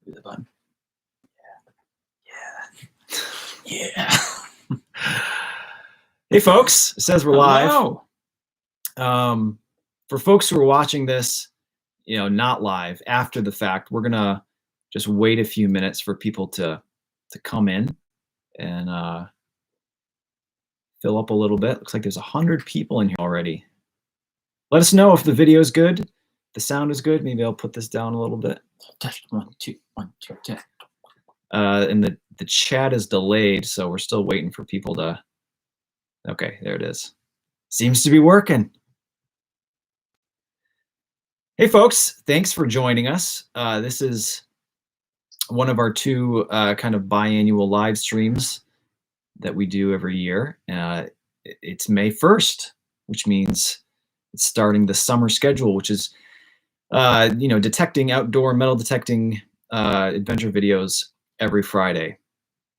Do the button. Yeah. Hey, folks. It says we're live. Hello. For folks who are watching this, not live, after the fact, we're gonna just wait a few minutes for people to come in and fill up a little bit. Looks like there's 100 people in here already. Let us know if the video is good, the sound is good. Maybe I'll put this down a little bit. Test 1, 2, 1, 2, test. And the chat is delayed, so we're still waiting for people to. Okay, there it is. Seems to be working. Hey, folks, thanks for joining us. This is one of our two kind of biannual live streams that we do every year. It's May 1st, which means it's starting the summer schedule, which is, detecting outdoor metal detecting adventure videos every Friday.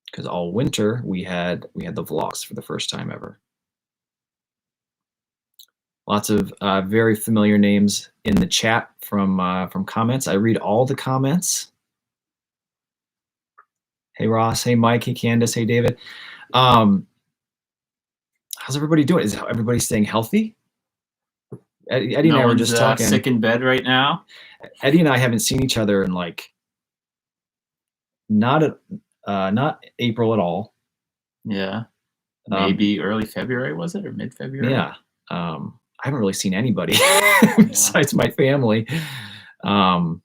Because all winter we had the vlogs for the first time ever. Lots of very familiar names in the chat from comments. I read all the comments. Hey Ross, hey Mike, hey Candace, hey David. How's everybody doing? Is everybody staying healthy? Eddie and I were just talking. Sick in bed right now. Eddie and I haven't seen each other in not April at all. Yeah, maybe early February, was it, or mid-February? Yeah. I haven't really seen anybody besides my family. Tyler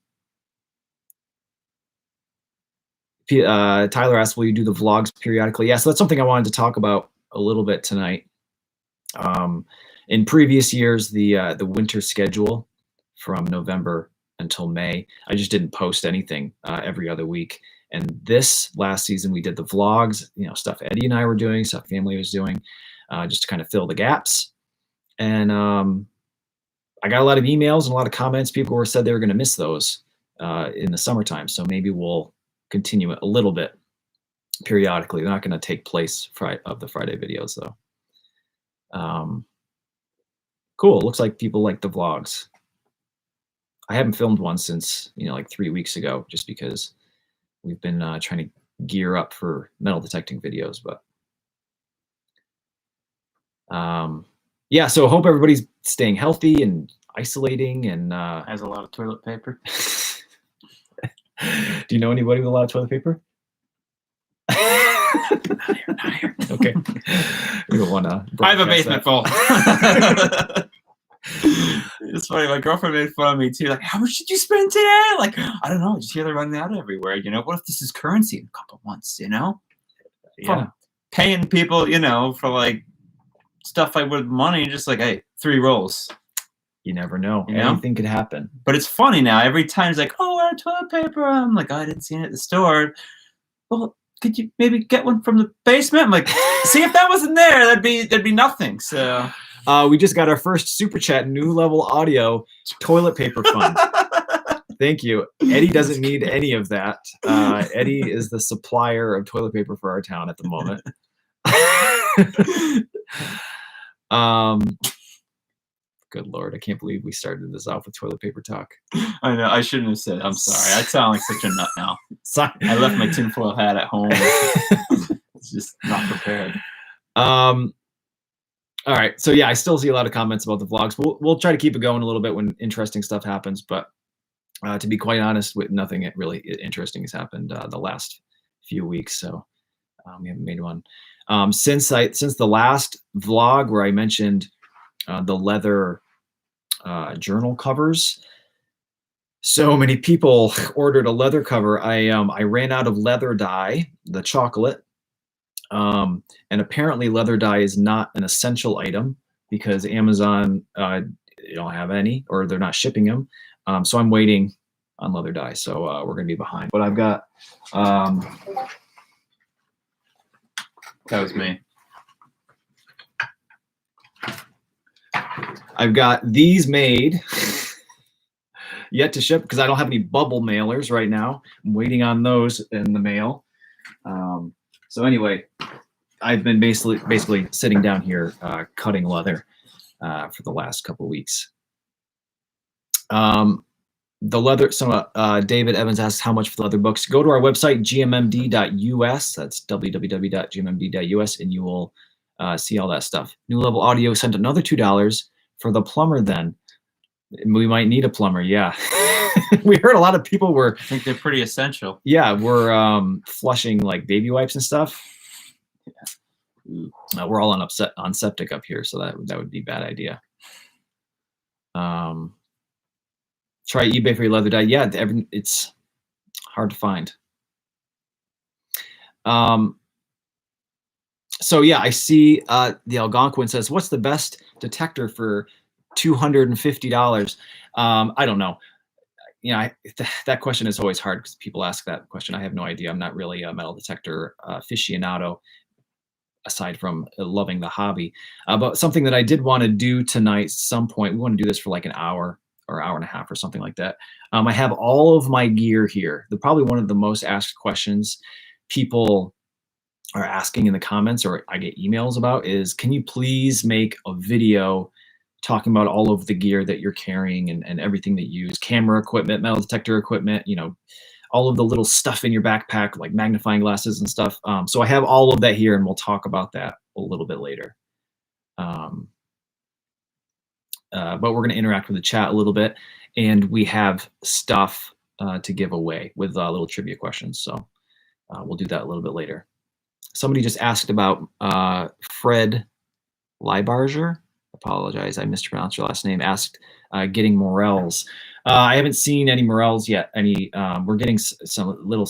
asked, will you do the vlogs periodically? Yeah, so that's something I wanted to talk about a little bit tonight. In previous years, the winter schedule from November until May, I just didn't post anything every other week. And this last season, we did the vlogs, stuff Eddie and I were doing, stuff family was doing, just to kind of fill the gaps. And I got a lot of emails and a lot of comments. People were said they were going to miss those in the summertime. So maybe we'll continue it a little bit periodically. They're not going to take place of the Friday videos though. Cool. Looks like people like the vlogs. I haven't filmed one since, like 3 weeks ago, just because we've been trying to gear up for metal detecting videos, but yeah, so I hope everybody's staying healthy and isolating and Has a lot of toilet paper. Do you know anybody with a lot of toilet paper? Not here. Okay. We don't want to. I have a basement full. It's funny. My girlfriend made fun of me too. Like, how much did you spend today? Like, I don't know. I just hear they're running out everywhere. What if this is currency in a couple of months? Yeah. From paying people, for stuff with money, just hey, 3 rolls. You never know. Anything could happen. But it's funny now. Every time it's like, oh, I want toilet paper. I'm like, oh, I didn't see it at the store. Well, could you maybe get one from the basement? I'm like, see if that wasn't there, that'd be nothing. So we just got our first super chat, New Level Audio toilet paper fund. Thank you. Eddie doesn't need any of that. Eddie is the supplier of toilet paper for our town at the moment. Good Lord, I can't believe we started this off with toilet paper talk. I know, I shouldn't have said it. I'm sorry. I sound like such a nut now. Sorry. I left my tinfoil hat at home. It's just not prepared. All right, so yeah, I still see a lot of comments about the vlogs. We'll try to keep it going a little bit when interesting stuff happens, but to be quite honest, with nothing really interesting has happened the last few weeks, so we haven't made one. Since the last vlog where I mentioned the leather journal covers, so many people ordered a leather cover. I ran out of leather dye, the chocolate, and apparently leather dye is not an essential item because Amazon don't have any, or they're not shipping them. So I'm waiting on leather dye. So we're gonna be behind. But I've got that was me. I've got these made yet to ship because I don't have any bubble mailers right now. I'm waiting on those in the mail. So anyway, I've been basically sitting down here cutting leather for the last couple of weeks. the leather. So David Evans asks how much for the leather books. Go to our website, gmmd.us. That's www.gmmd.us, and you will see all that stuff. New Level Audio sent another $2 for the plumber. Then we might need a plumber. Yeah, we heard a lot of people were. I think they're pretty essential. Yeah, we're flushing like baby wipes and stuff. Yeah. We're all on septic up here, so that would be a bad idea. Try eBay for your leather dye. Yeah, it's hard to find. So yeah, I see the Algonquin says, what's the best detector for $250? I don't know. You know, that question is always hard because people ask that question. I have no idea. I'm not really a metal detector aficionado, aside from loving the hobby. But something that I did want to do tonight, some point, we want to do this for like an hour or hour and a half or something like that. I have all of my gear here. Probably one of the most asked questions people are asking in the comments, or I get emails about, is can you please make a video talking about all of the gear that you're carrying and everything that you use, camera equipment, metal detector equipment, you know, all of the little stuff in your backpack, like magnifying glasses and stuff. So I have all of that here, and we'll talk about that a little bit later. But we're going to interact with the chat a little bit, and we have stuff to give away with little trivia questions. So we'll do that a little bit later. Somebody just asked about Fred Leibarger. Apologize, I mispronounced your last name. Asked getting morels. I haven't seen any morels yet. We're getting some little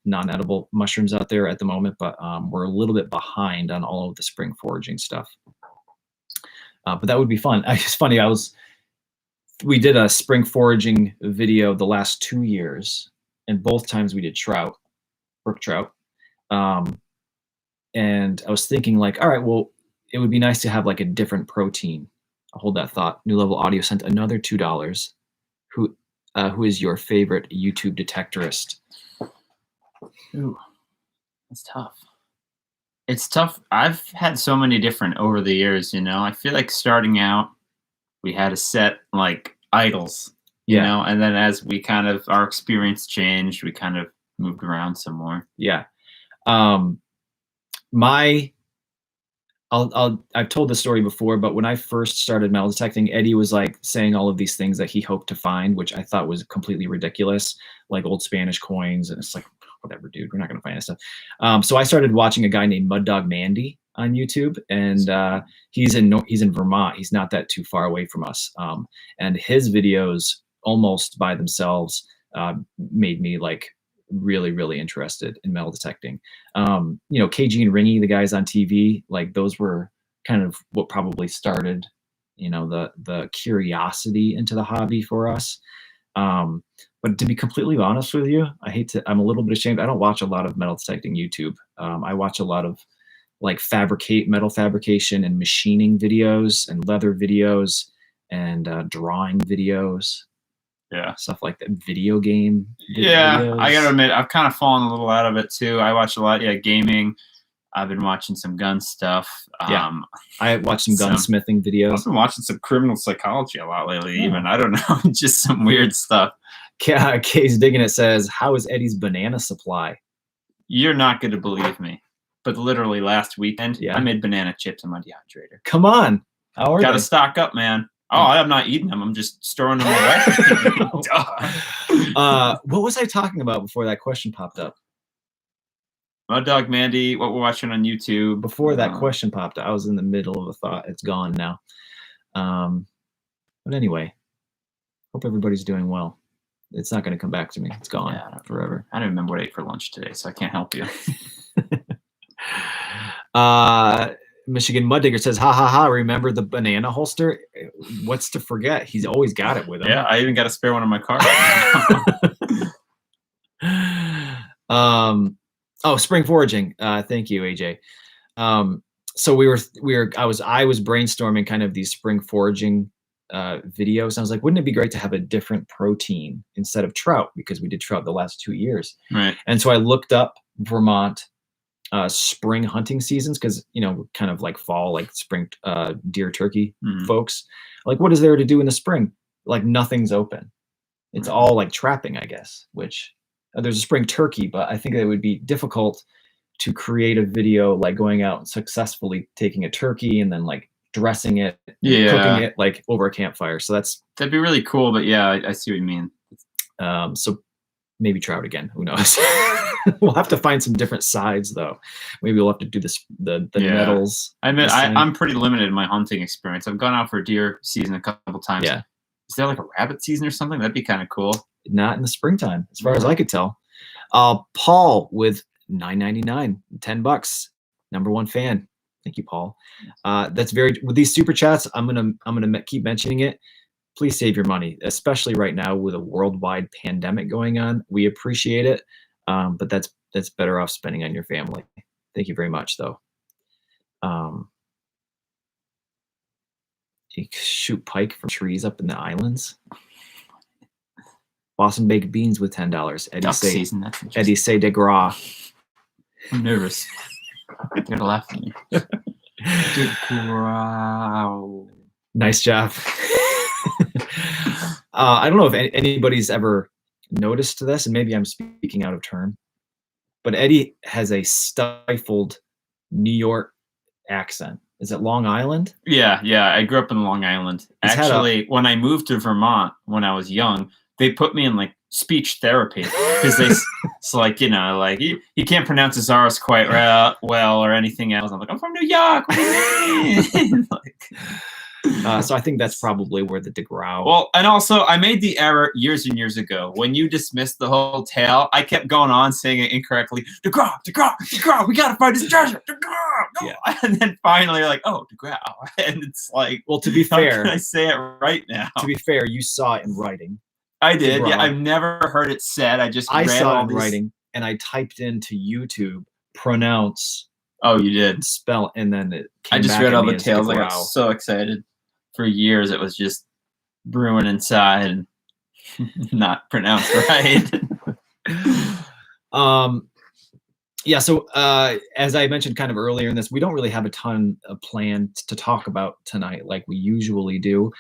non-edible mushrooms out there at the moment, but we're a little bit behind on all of the spring foraging stuff. But that would be fun. It's funny. We did a spring foraging video the last 2 years, and both times we did trout, brook trout. And I was thinking, like, all right, well, it would be nice to have like a different protein. I'll hold that thought. New Level Audio sent another $2. Who is your favorite YouTube detectorist? Ooh, that's tough. It's tough. I've had so many different over the years, you know. I feel like starting out, we had a set like idols, you know, and then as we kind of, our experience changed, we kind of moved around some more. Yeah. I've told this story before, but when I first started metal detecting, Eddie was like saying all of these things that he hoped to find, which I thought was completely ridiculous, like old Spanish coins. And it's like, whatever, dude, we're not going to find this stuff. So I started watching a guy named Mud Dog Mandy on YouTube, and he's in Vermont. He's not that too far away from us. And his videos almost by themselves made me like really, really interested in metal detecting. You know, KG and Ringy, the guys on TV, like those were kind of what probably started, you know, the curiosity into the hobby for us. But to be completely honest with you, I'm a little bit ashamed. I don't watch a lot of metal detecting YouTube. I watch a lot of like metal fabrication and machining videos and leather videos and drawing videos. Yeah, stuff like that. Video game. Yeah, videos. I gotta admit, I've kind of fallen a little out of it too. I watch a lot, gaming. I've been watching some gun stuff. I watched some gunsmithing videos. I've been watching some criminal psychology a lot lately. Even I don't know, just some weird stuff. Case Digging It says, "How is Eddie's banana supply?" You're not going to believe me, but literally last weekend, I made banana chips in my dehydrator. Come on, got to stock up, man. Oh, I'm not eating them. I'm just storing them away. What was I talking about before that question popped up? Mud Dog Mandy, what we're watching on YouTube. Before that question popped up, I was in the middle of a thought. It's gone now. But anyway, hope everybody's doing well. It's not going to come back to me. It's gone forever. I don't remember what I ate for lunch today, so I can't help you. Michigan Mud Digger says, "Ha ha ha! Remember the banana holster? What's to forget? He's always got it with him." Yeah, I even got a spare one in my car. Oh, spring foraging. Thank you, AJ. So I was brainstorming kind of these spring foraging videos. And I was like, wouldn't it be great to have a different protein instead of trout, because we did trout the last 2 years. Right. And so I looked up Vermont spring hunting seasons, because, you know, kind of like fall, like spring deer turkey folks. Like, what is there to do in the spring? Like, nothing's open. It's Right. all like trapping, I guess, which there's a spring turkey, but I think it would be difficult to create a video like going out and successfully taking a turkey and then like dressing it and cooking Yeah, it like over a campfire. So that's that'd be really cool. But yeah, I see what you mean. so maybe trout again. Who knows? We'll have to find some different sides though. Maybe we'll have to do this the Yeah. nettles. I admit, this time. I'm pretty limited in my hunting experience. I've gone out for deer season a couple times. Yeah, Is there like a rabbit season or something? That'd be kind of cool. not in the springtime, as far as I could tell. Paul with $9.99, $10. Number one fan. Thank you, Paul. That's very with these super chats. I'm gonna keep mentioning it. Please save your money, especially right now with a worldwide pandemic going on. We appreciate it, but that's better off spending on your family. Thank you very much, though. You shoot pike from trees up in the islands. Boston baked beans with $10. Duck season. That's interesting. Eddie say de gras. I'm nervous. You're gonna laugh at me. Wow. Nice job. I don't know if anybody's ever noticed this, and maybe I'm speaking out of turn, but Eddie has a stifled New York accent. Is it Long Island? Yeah. I grew up in Long Island. He's had Actually, when I moved to Vermont when I was young, they put me in like speech therapy because it's like, you know, like he can't pronounce his R's quite well or anything else. I'm like, I'm from New York. What do you mean? So I think that's probably where the DeGrau. Well, and also I made the error years and years ago when you dismissed the whole tale. I kept going on saying it incorrectly. DeGrau, we gotta find his treasure. DeGrau, no. Yeah. And then finally, you're like, oh, DeGrau, and it's like, well, to be how fair, can I say it right now? To be fair, you saw it in writing. I did. DeGrau. Yeah, I've never heard it said. I saw it in writing, and I typed into YouTube pronounce. Oh, you did. Spell, and then it came I just back read at all me the as tales. I DeGrau. got so excited. For years, it was just brewing inside and not pronounced right. Yeah. So as I mentioned kind of earlier in this, we don't really have a ton of planned to talk about tonight like we usually do,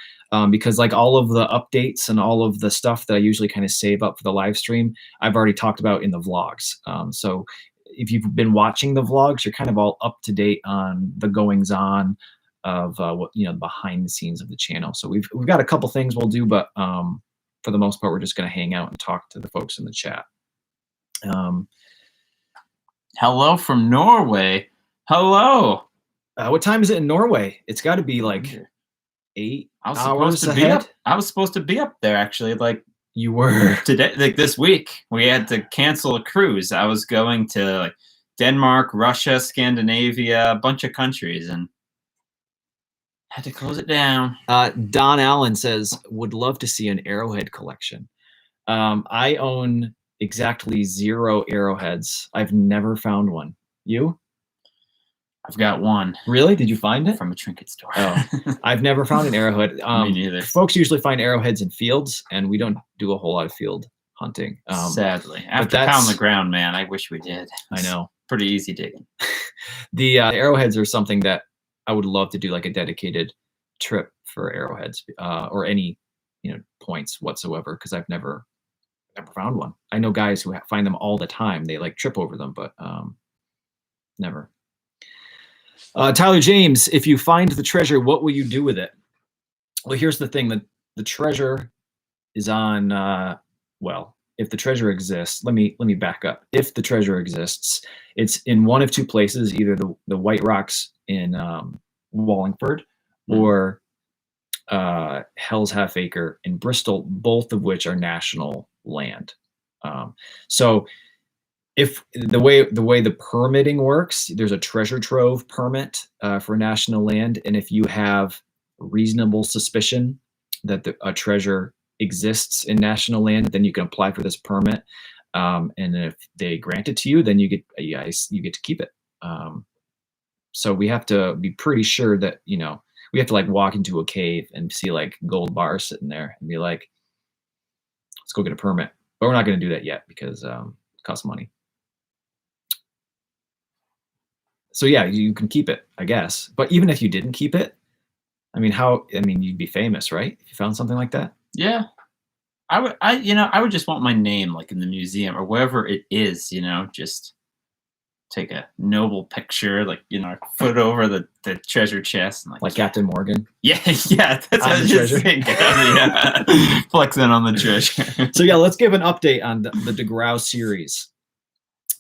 because like all of the updates and all of the stuff that I usually kind of save up for the live stream, I've already talked about in the vlogs. So if you've been watching the vlogs, you're kind of all up to date on the goings on of what, you know, behind the scenes of the channel. So we've got a couple things we'll do, but for the most part, we're just going to hang out and talk to the folks in the chat. Hello from Norway. Hello. What time is it in Norway? It's got to be like 8 hours ahead. I was supposed to be up there actually. Like you were today, like this week. We had to cancel a cruise. I was going to like Denmark, Russia, Scandinavia, a bunch of countries, and had to close it down. Don Allen says, would love to see an arrowhead collection. I own exactly 0 arrowheads. I've never found one. You? I've got one. Really? Did you find it? From a trinket store. Oh, I've never found an arrowhead. Me neither. Folks usually find arrowheads in fields, and we don't do a whole lot of field hunting. Sadly. After pound the ground, man, I wish we did. I know. Pretty easy digging. The arrowheads are something that I would love to do, like a dedicated trip for arrowheads, or any, you know, points whatsoever, because I've never found one. I know guys who find them all the time. They like trip over them, but never. Tyler James, if you find the treasure, what will you do with it? Well, here's the thing: that the treasure is on. Well, if the treasure exists, let me back up. If the treasure exists, it's in one of two places: either the White Rocks in Wallingford, or Hell's Half Acre in Bristol, both of which are national land. So if the way the permitting works, there's a treasure trove permit for national land, and if you have reasonable suspicion that a treasure exists in national land, then you can apply for this permit, and if they grant it to you, then you get to keep it. So we have to be pretty sure that, you know, we have to like walk into a cave and see like gold bars sitting there and be like, let's go get a permit. But we're not going to do that yet because it costs money. So yeah, you can keep it, I guess. But even if you didn't keep it, I mean, you'd be famous, right? If you found something like that. Yeah. I would just want my name like in the museum or wherever it is, just take a noble picture, like, foot over the treasure chest and Like Captain Morgan. yeah, yeah, that's what I On the was just treasure. thinking. Yeah. Flexing on the treasure. So yeah, let's give an update on the DeGrau series.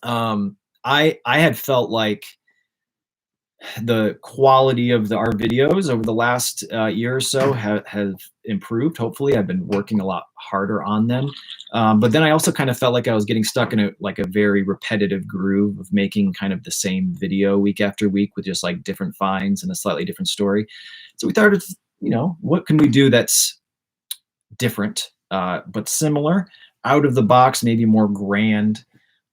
I had felt like the quality of our videos over the last year or so have improved. Hopefully, I've been working a lot harder on them. But then I also kind of felt like I was getting stuck in a very repetitive groove of making kind of the same video week after week with just like different finds and a slightly different story. So we started, what can we do that's different but similar, out of the box, maybe more grand,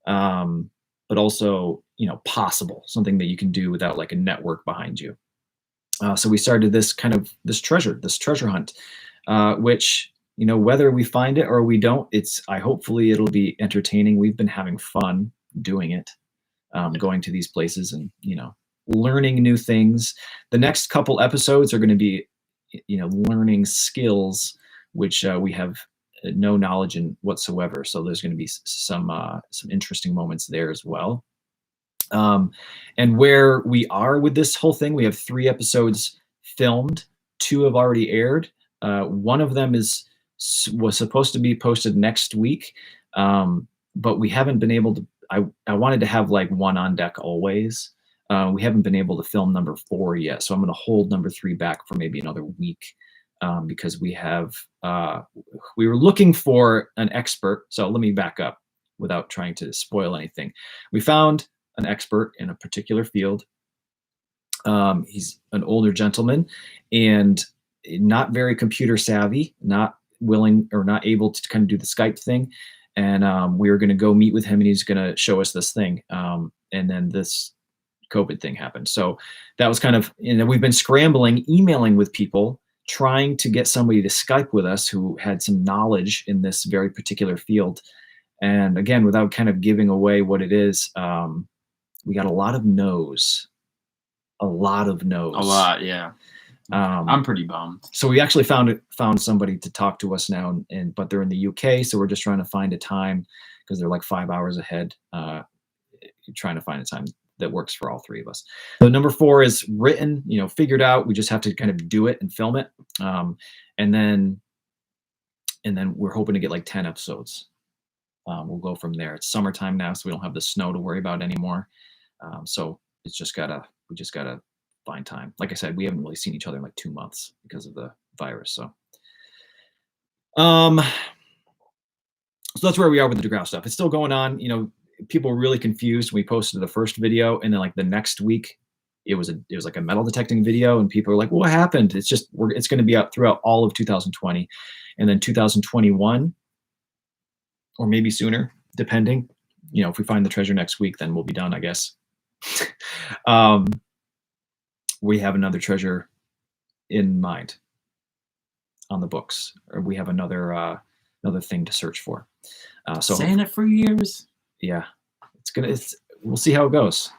but also possible, something that you can do without like a network behind you. So we started this treasure hunt, which whether we find it or we don't, hopefully it'll be entertaining. We've been having fun doing it, going to these places and learning new things. The next couple episodes are going to be learning skills which we have no knowledge in whatsoever. So there's going to be some interesting moments there as well. And where we are with this whole thing, we have 3 episodes filmed. 2 have already aired. One of them was supposed to be posted next week, but we haven't been able to. I wanted to have like one on deck always. We haven't been able to film number 4 yet, so I'm going to hold number 3 back for maybe another week, because we were looking for an expert. So let me back up without trying to spoil anything. We found an expert in a particular field. He's an older gentleman and not very computer savvy, not willing or not able to kind of do the Skype thing. And we were going to go meet with him and he's going to show us this thing. And then this COVID thing happened. So that was kind of, we've been scrambling, emailing with people, trying to get somebody to Skype with us who had some knowledge in this very particular field. And again, without kind of giving away what it is, we got a lot of no's. A lot, yeah. I'm pretty bummed. So we actually found somebody to talk to us now, but they're in the UK, so we're just trying to find a time because they're like 5 hours ahead. Trying to find a time that works for all 3 of us. So number 4 is written, figured out. We just have to kind of do it and film it, and then we're hoping to get like 10 episodes. We'll go from there. It's summertime now, so we don't have the snow to worry about anymore. So we just gotta find time. Like I said, we haven't really seen each other in like 2 months because of the virus. So that's where we are with the DeGrau stuff. It's still going on. People were really confused. We posted the first video, and then like the next week, it was like a metal detecting video, and people were like, "What happened?" It's going to be out throughout all of 2020, and then 2021, or maybe sooner, depending. If we find the treasure next week, then we'll be done, I guess. We have another treasure in mind on the books, or we have another thing to search for. So saying it for years. Yeah, we'll see how it goes.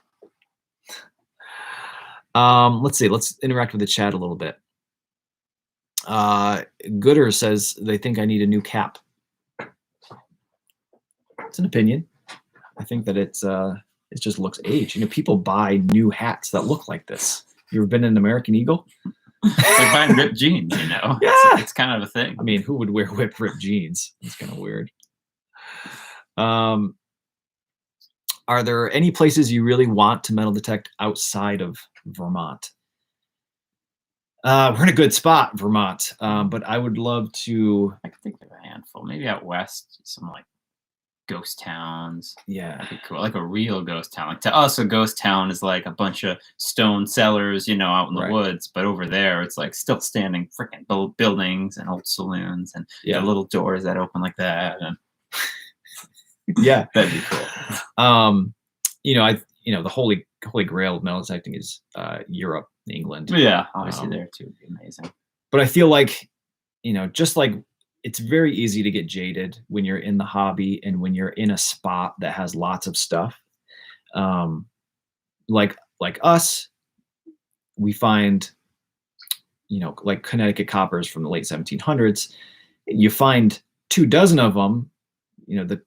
Let's see. Let's interact with the chat a little bit. Gooder says they think I need a new cap. It's an opinion. I think that it just looks aged. People buy new hats that look like this. You ever been an American Eagle? It's like buying ripped jeans, Yeah. It's kind of a thing. I mean, who would wear ripped jeans? It's kind of weird. Are there any places you really want to metal detect outside of Vermont? We're in a good spot, Vermont, but I would love to. I could think of a handful. Maybe out west, some like ghost towns. Yeah, that'd be cool. Like a real ghost town. Like to us, a ghost town is like a bunch of stone cellars, out in the woods. But over there, it's like still standing freaking buildings and old saloons and the little doors that open like that. And yeah, that'd be cool. The holy grail of metal detecting is Europe, England. Yeah, obviously there too would be amazing. But I feel like, just like it's very easy to get jaded when you're in the hobby and when you're in a spot that has lots of stuff. Like us, we find, like Connecticut coppers from the late 1700s. You find 24 of them, the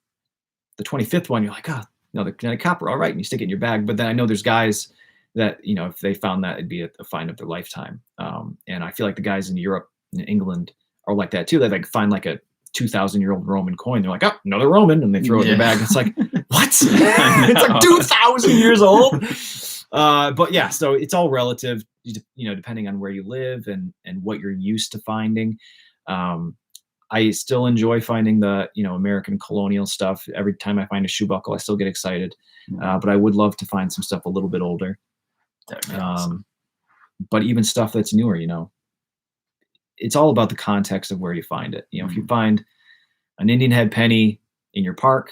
25th one, you're like, oh, no, the Connecticut Copper, all right, and you stick it in your bag. But then I know there's guys that, if they found that, it'd be a find of their lifetime. And I feel like the guys in Europe and England are like that too. They like find like a 2,000-year-old Roman coin. They're like, oh, another Roman, and they throw it in their bag. It's like, what? It's like 2,000 years old. But yeah, so it's all relative, depending on where you live and what you're used to finding. I still enjoy finding the, American colonial stuff. Every time I find a shoe buckle, I still get excited. But I would love to find some stuff a little bit older. Awesome. But even stuff that's newer, it's all about the context of where you find it. If you find an Indian head penny in your park,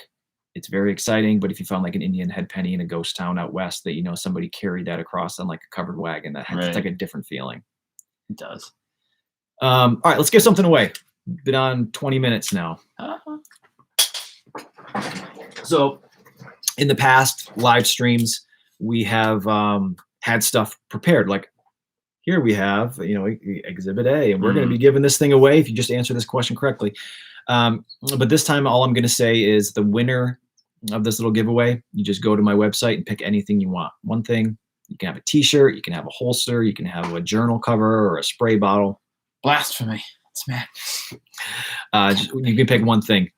it's very exciting. But if you found like an Indian head penny in a ghost town out west that, somebody carried that across on like a covered wagon, it's like a different feeling. It does. All right, let's give something away. Been on 20 minutes now. So in the past live streams, we have had stuff prepared. Like here we have, Exhibit A, and we're going to be giving this thing away if you just answer this question correctly. But this time, all I'm going to say is the winner of this little giveaway, you just go to my website and pick anything you want. One thing, you can have a t-shirt, you can have a holster, you can have a journal cover or a spray bottle. Blasphemy. It's mad. You can pick one thing.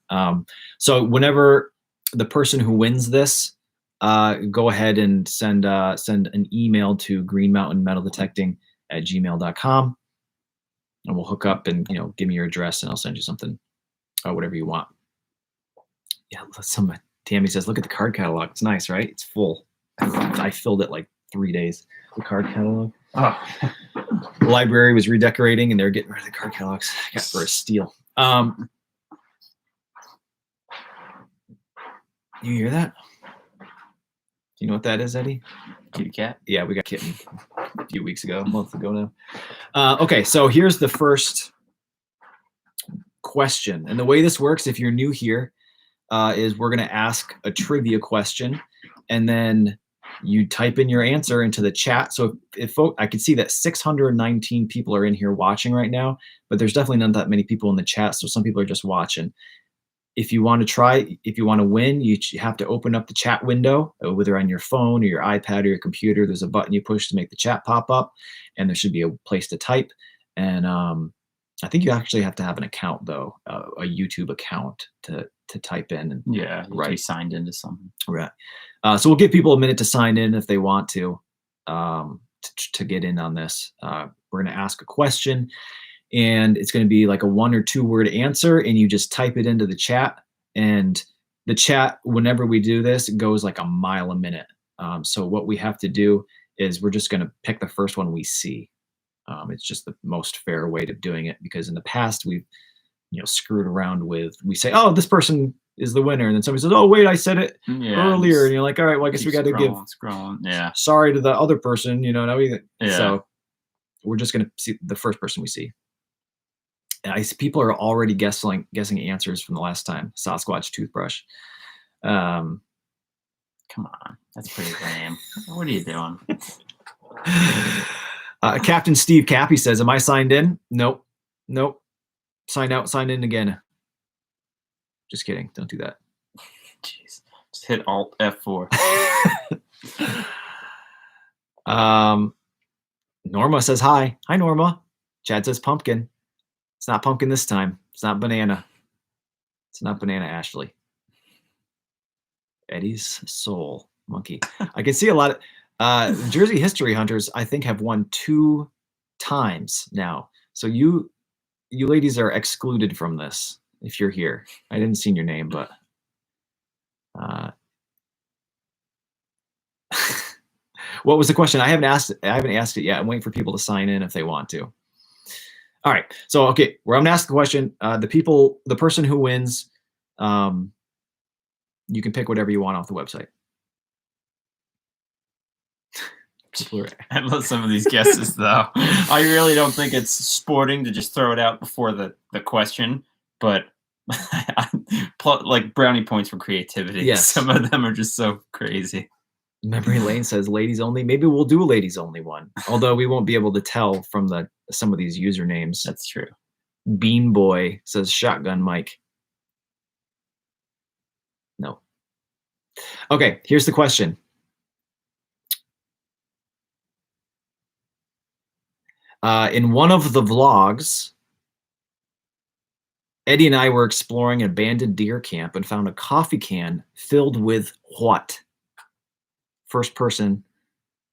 So whenever the person who wins this, go ahead and send an email to greenmountainmetaldetecting@gmail.com, and we'll hook up and give me your address and I'll send you something, whatever you want. Yeah, Tammy says, look at the card catalog. It's nice, right? It's full. I filled it like 3 days. The card catalog. Oh. The library was redecorating and they're getting rid of the card catalogs. I got for a steal. You hear that? Do you know what that is, Eddie? Kitty cat? Yeah, we got kitten a few weeks ago, a month ago now. Okay, so here's the first question. And the way this works, if you're new here, is we're going to ask a trivia question, and then you type in your answer into the chat. So if I can see that 619 people are in here watching right now, but there's definitely not that many people in the chat. So some people are just watching. If you want to win, you have to open up the chat window, whether on your phone or your iPad or your computer. There's a button you push to make the chat pop up, and there should be a place to type. And I think you actually have to have an account, though, a YouTube account to type in. And, right. Be signed into something. Right. So we'll give people a minute to sign in if they want to get in on this. We're going to ask a question, and it's going to be like a 1 or 2 word answer, and you just type it into the chat. And the chat, whenever we do this, it goes like a mile a minute. So what we have to do is we're just going to pick the first one we see. It's just the most fair way of doing it, because in the past we've screwed around with, we say, oh, this person is the winner, and then somebody says, oh wait, I said it earlier, and you're like, all right, well, I guess we got to give sorry to the other person, so we're just gonna see the first person we see. And I see people are already guessing answers from the last time. Sasquatch toothbrush. Come on, that's pretty lame. What are you doing? Captain Steve Cappy says, am I signed in? Nope. Sign out, sign in again. Just kidding. Don't do that. Jeez. Just hit Alt F4. Norma says hi. Hi, Norma. Chad says pumpkin. It's not pumpkin this time. It's not banana. It's not banana, Ashley. Eddie's soul monkey. I can see a lot of Jersey History Hunters, I think, have won 2 times now. So you ladies are excluded from this if you're here. I didn't see your name, but what was the question? I haven't asked it yet. I'm waiting for people to sign in if they want to. All right. So okay, where I'm gonna ask the question, the person who wins, you can pick whatever you want off the website. I love some of these guesses, though. I really don't think it's sporting to just throw it out before the question, but like brownie points for creativity. Yes. Some of them are just so crazy. Memory Lane says ladies only. Maybe we'll do a ladies only one, although we won't be able to tell from some of these usernames. That's true. Bean Boy says shotgun Mike. No. Okay, here's the question. In one of the vlogs, Eddie and I were exploring an abandoned deer camp and found a coffee can filled with what? First person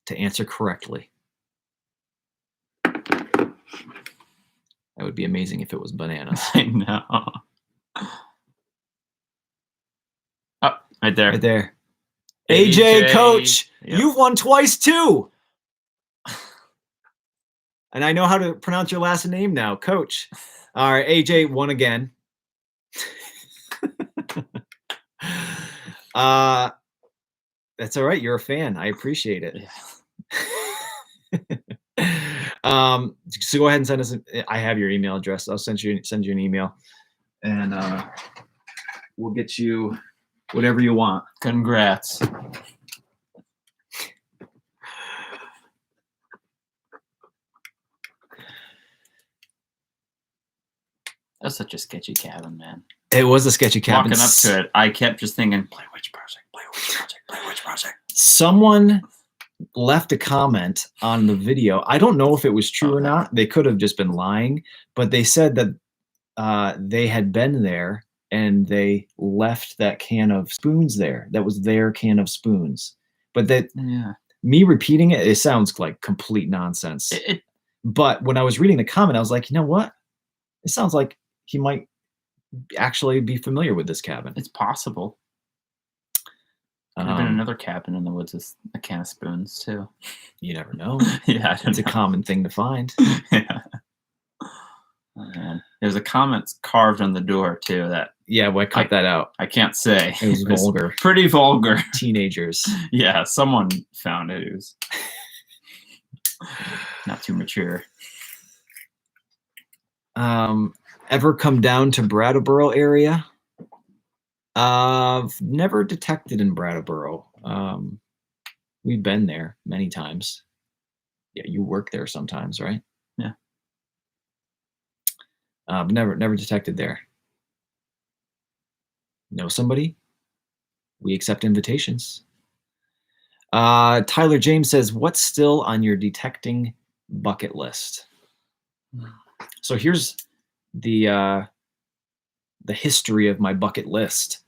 to answer correctly. That would be amazing if it was bananas. I know. Oh, right there. Right there. AJ, coach, Yep. you've won twice too. And I know how to pronounce your last name now, coach. All right, AJ won again. That's all right. You're a fan. I appreciate it. Yeah. So go ahead and send us. I have your email address. I'll send you an email, and we'll get you whatever you want. Congrats. That's such a sketchy cabin, man. It was a sketchy cabin. Walking up to it, I kept just thinking, Blair Witch Project, Blair Witch Project, Blair Witch Project. Someone left a comment on the video. I don't know if it was true or not. They could have just been lying, but they said that they had been there and they left that can of spoons there. That was their can of spoons. But that me repeating it, it sounds like complete nonsense. But when I was reading the comment, I was like, you know what? It sounds like he might actually be familiar with this cabin. It's possible. Could have been another cabin in the woods with a can of spoons too. You never know. Yeah, it's a common thing to find. Yeah. Man. There's a comment carved on the door too that well, I cut that out. I can't say. It was vulgar. Pretty vulgar. Teenagers. Yeah, someone found it. It was not too mature. Ever come down to Brattleboro area? Never detected in Brattleboro. We've been there many times. Yeah, you work there sometimes, right? Yeah. But never detected there. Know somebody? We accept invitations. Tyler James says, what's still on your detecting bucket list? So here's the history of my bucket list.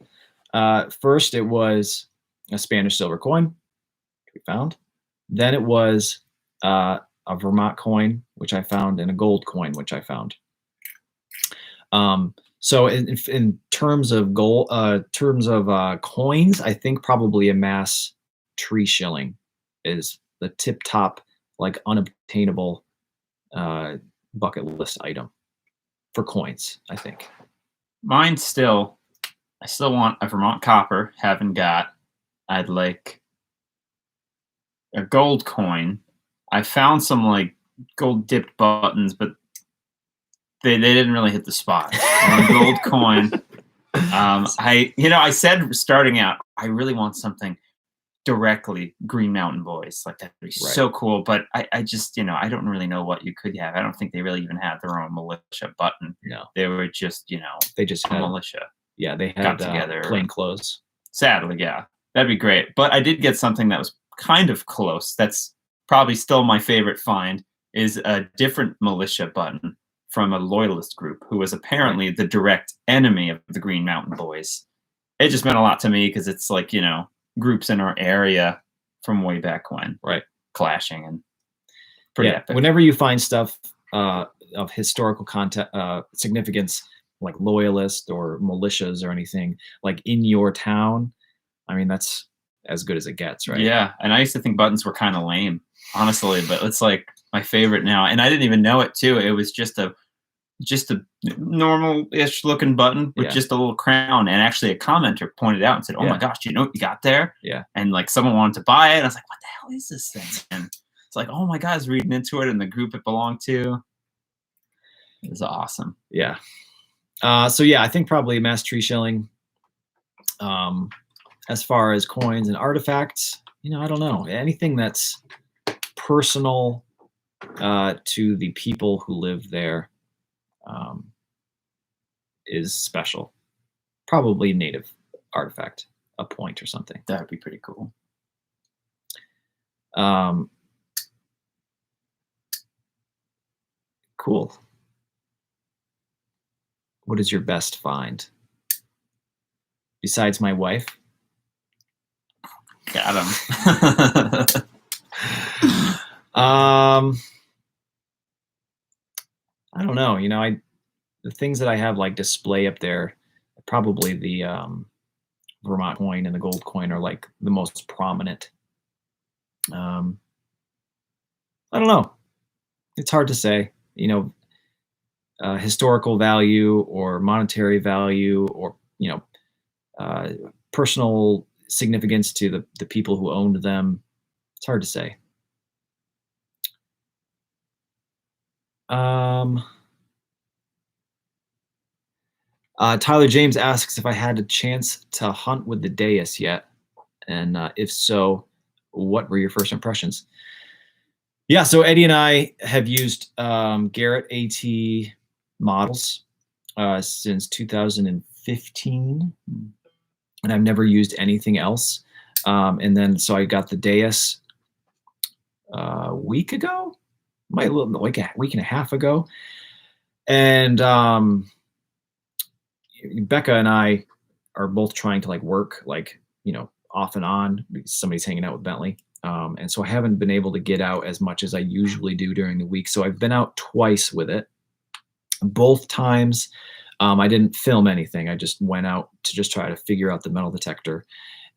First, it was a Spanish silver coin we found. Then it was a Vermont coin, which I found, and a gold coin, which I found. So in terms of coins, I think probably a mass tree shilling is the tip top, like unobtainable bucket list item for coins, I think. Mine still, I still want a Vermont copper. Haven't got. I'd like a gold coin. I found some like gold dipped buttons, but they didn't really hit the spot. A gold coin. I said starting out, I really want something directly Green Mountain Boys. Like that'd be so cool. But I just, I don't really know what you could have. I don't think they really even had their own militia button. No. They were just, they just had militia. Yeah, they had got together. Plain clothes. Sadly, yeah. That'd be great. But I did get something that was kind of close. That's probably still my favorite find, is a different militia button from a loyalist group who was apparently the direct enemy of the Green Mountain Boys. It just meant a lot to me because it's like, groups in our area from way back when. Right. Clashing and pretty epic. Whenever you find stuff of historical content, significance, like loyalists or militias or anything, like in your town, I mean, that's as good as it gets, right? Yeah. And I used to think buttons were kind of lame, honestly, but it's like my favorite now. And I didn't even know it too. It was just a normal-ish looking button with just a little crown. And actually a commenter pointed out and said, oh my gosh, do you know what you got there? Yeah. And like someone wanted to buy it. I was like, what the hell is this thing? And it's like, oh my God, I was reading into it and the group it belonged to. It was awesome. Yeah. So yeah, I think probably mass tree shilling. As far as coins and artifacts, I don't know. Anything that's personal to the people who live there is special. Probably native artifact, a point or something. That would be pretty cool. Cool. What is your best find? Besides my wife? Got him. I don't know. You know, the things that I have like display up there, probably the Vermont coin and the gold coin are like the most prominent. I don't know. It's hard to say. You know, historical value or monetary value or, you know, personal significance to the people who owned them. It's hard to say. Tyler James asks if I had a chance to hunt with the Deus yet, and if so, what were your first impressions? Yeah, so Eddie and I have used Garrett AT models since 2015, and I've never used anything else. And then so I got the Deus a week ago, like a week and a half ago, and Becca and I are both trying to like work, like, you know, off and on because somebody's hanging out with Bentley. And so I haven't been able to get out as much as I usually do during the week. So I've been out twice with it. Both times I didn't film anything. I just went out to just try to figure out the metal detector.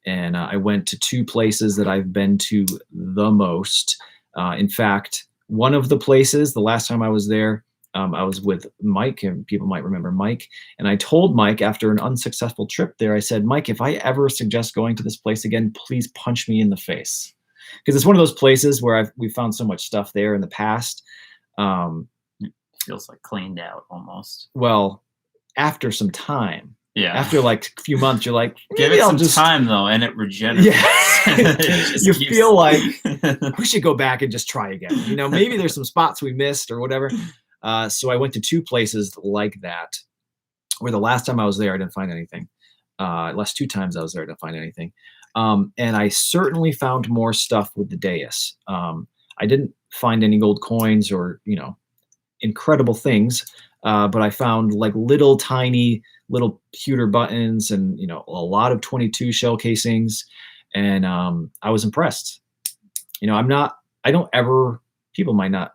And I went to 2 places that I've been to the most. In fact, one of the places, the last time I was there, I was with Mike, and people might remember Mike. And I told Mike after an unsuccessful trip there, I said, Mike, if I ever suggest going to this place again, please punch me in the face. Because it's one of those places where we found so much stuff there in the past. It feels like cleaned out almost. Well, after some time. Yeah. After like a few months, you're like, give it some time though, and it regenerates. Yeah. You feel like we should go back and just try again. You know, maybe there's some spots we missed or whatever. So I went to 2 places like that, where the last time I was there, I didn't find anything. Last 2 times I was there, I didn't find anything. And I certainly found more stuff with the Deus. I didn't find any gold coins or, you know, incredible things, but I found like tiny little pewter buttons and, you know, a lot of 22 shell casings. And I was impressed. You know, people might not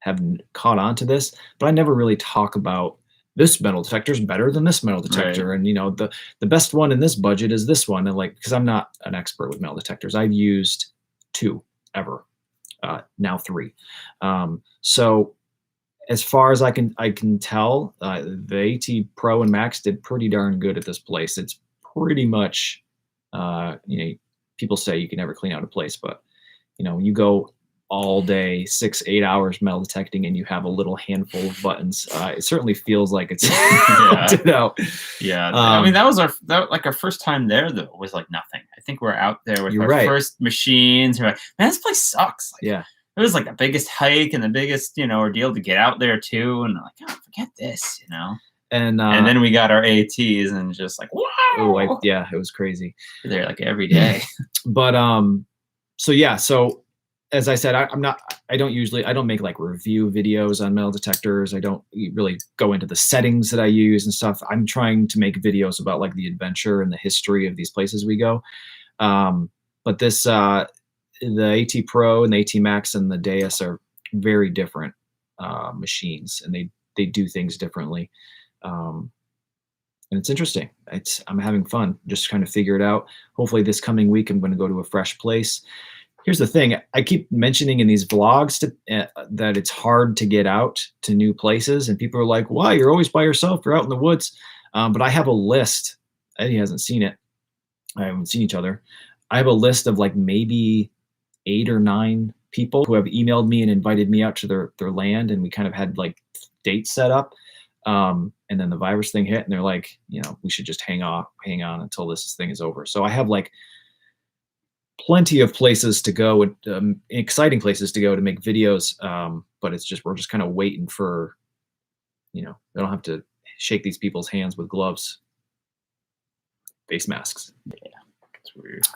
have caught on to this, but I never really talk about this metal detector is better than this metal detector. Right. And, you know, the best one in this budget is this one. And like, because I'm not an expert with metal detectors, I've used 2 ever, now 3. So as far as I can tell, the AT Pro and Max did pretty darn good at this place. It's pretty much, you know, people say you can never clean out a place, but, you know, you go all day, 6-8 hours metal detecting, and you have a little handful of buttons. It certainly feels like it's yeah. out. Yeah. I mean, that was our first time there though, was like nothing. I think we're out there with our first machines. We're like, man, this place sucks. Like, yeah. It was like the biggest hike and the biggest, you know, ordeal to get out there too. And like, oh, forget this, you know? And then we got our ATs and just like, wow. Yeah, it was crazy. They're like every day. But, so yeah, so as I said, I don't make like review videos on metal detectors. I don't really go into the settings that I use and stuff. I'm trying to make videos about like the adventure and the history of these places we go. But this, the AT Pro and the AT Max and the Deus are very different machines, and they do things differently. And it's interesting. I'm having fun just trying to figure it out. Hopefully this coming week, I'm going to go to a fresh place. Here's the thing. I keep mentioning in these vlogs that it's hard to get out to new places, and people are like, "Why? You're always by yourself. You're out in the woods." But I have a list. Eddie hasn't seen it. I haven't seen each other. I have a list of like maybe 8 or 9 people who have emailed me and invited me out to their land, and we kind of had like dates set up. And then the virus thing hit, and they're like, you know, we should just hang on until this thing is over. So I have like plenty of places to go, and exciting places to go to make videos. But we're just kind of waiting for, you know, I don't have to shake these people's hands with gloves. face masks. It's weird.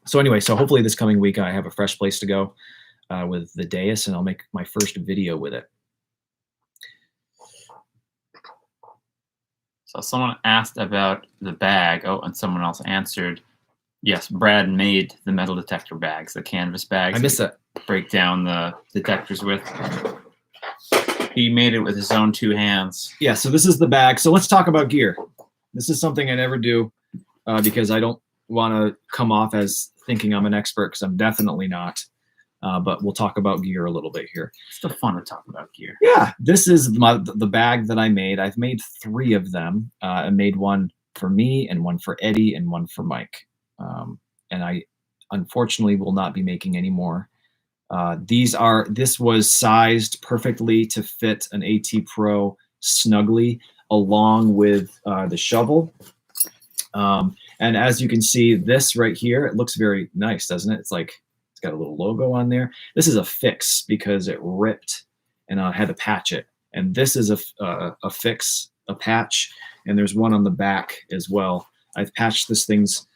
So anyway, so hopefully this coming week I have a fresh place to go with the Deus, and I'll make my first video with it. So someone asked about the bag. Oh, and someone else answered. Yes, Brad made the metal detector bags, the canvas bags. I missed that. Break down the detectors with. He made it with his own 2 hands. Yeah, so this is the bag. So let's talk about gear. This is something I never do because I don't want to come off as thinking I'm an expert, because I'm definitely not. But we'll talk about gear a little bit here. It's still fun to talk about gear. Yeah, this is the bag that I made. I've made 3 of them. I made one for me and one for Eddie and one for Mike. And I unfortunately will not be making any more. This was sized perfectly to fit an AT Pro snugly along with the shovel. And as you can see, this right here, it looks very nice, doesn't it? It's got a little logo on there. This is a fix because it ripped and I had to patch it. And this is a fix, a patch, and there's one on the back as well. I've patched this things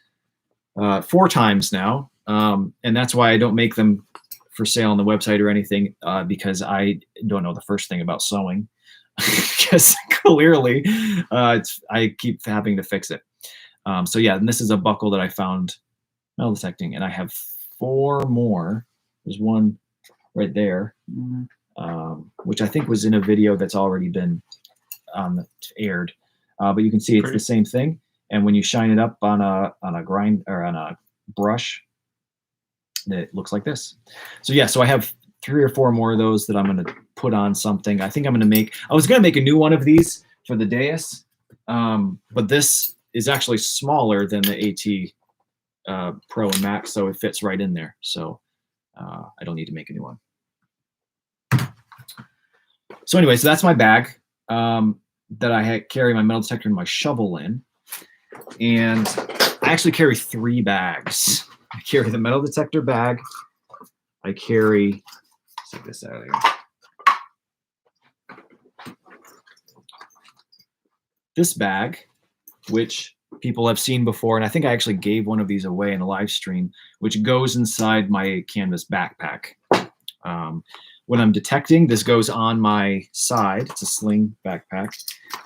4 times now, and that's why I don't make them for sale on the website or anything, because I don't know the first thing about sewing. Because clearly I keep having to fix it. So yeah, and this is a buckle that I found metal detecting, and I have 4 more. There's one right there, which I think was in a video that's already been aired. But you can see it's the same thing. And when you shine it up on a grind or on a brush, it looks like this. So yeah, so I have 3 or 4 more of those that I'm going to put on something. I think I'm going to make. I was going to make a new one of these for the Deus, but this is actually smaller than the AT Pro and Max, so it fits right in there. So I don't need to make a new one. So anyway, so that's my bag that I carry my metal detector and my shovel in. And I actually carry 3 bags. I carry the metal detector bag. I carry, let's take this out of here. This bag, which people have seen before, and I think I actually gave one of these away in a live stream, which goes inside my canvas backpack. When I'm detecting, this goes on my side. It's a sling backpack.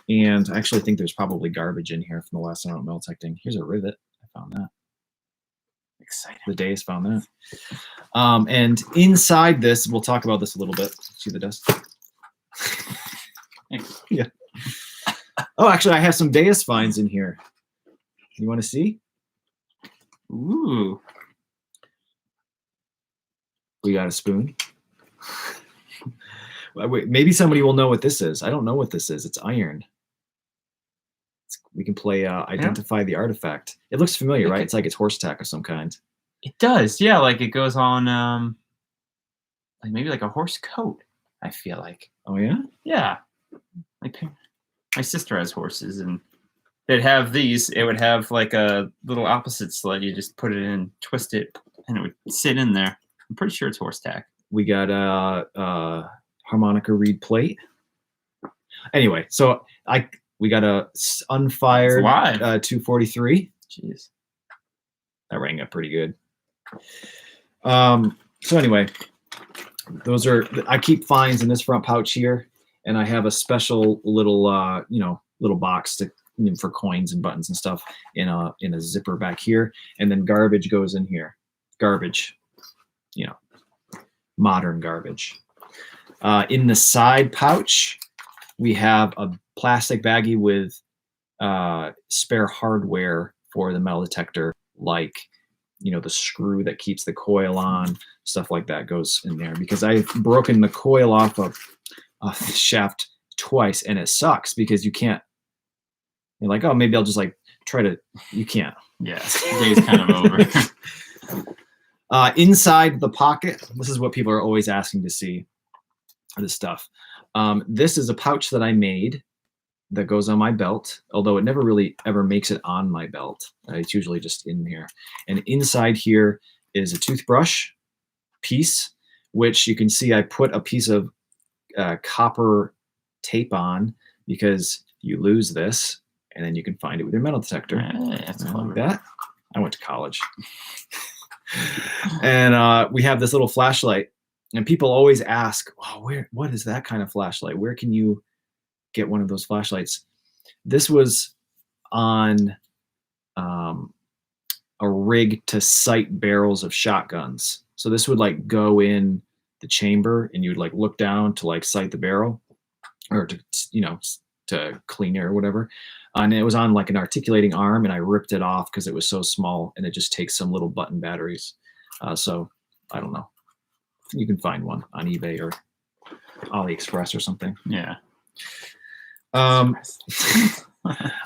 And I actually think there's probably garbage in here from the last time I went metal detecting. Here's a rivet. I found that. Exciting. The Deus found that. And inside this, we'll talk about this a little bit. See the dust? Yeah. Oh, actually, I have some Deus finds in here. You want to see? Ooh. We got a spoon. Wait, maybe somebody will know what this is. I don't know what this is. It's iron. We can play identify the artifact. It looks familiar, right? It's like it's horse tack of some kind. It does, yeah. Like it goes on, like maybe like a horse coat. I feel like. Oh yeah. Yeah. Like my sister has horses, and they'd have these. It would have like a little opposite sled. You just put it in, twist it, and it would sit in there. I'm pretty sure it's horse tack. We got a harmonica reed plate. Anyway, so we got a unfired 243. Jeez, that rang up pretty good. So anyway, those are, I keep finds in this front pouch here, and I have a special little little box to for coins and buttons and stuff in a zipper back here, and then garbage goes in here. Garbage, modern garbage. In the side pouch, we have a plastic baggie with spare hardware for the metal detector, like the screw that keeps the coil on, stuff like that goes in there, because I've broken the coil off of the shaft twice, and it sucks because you can't. You're like, oh, maybe I'll just try to. You can't. Yeah, the day's kind of over. Inside the pocket, this is what people are always asking to see. This stuff. This is a pouch that I made that goes on my belt, although it never really ever makes it on my belt. It's usually just in here. And inside here is a toothbrush piece, which you can see I put a piece of copper tape on because you lose this. and then you can find it with your metal detector. That's Like clever. that. I went to college. And we have this little flashlight, and people always ask, oh, what is that kind of flashlight? Where can you get one of those flashlights? This was on a rig to sight barrels of shotguns. So this would like go in the chamber, and you would like look down to like sight the barrel, or to, you know, to clean it or whatever. And it was on like an articulating arm, and I ripped it off because it was so small, and it just takes some little button batteries. So I don't know. You can find one on eBay or AliExpress or something. Yeah. I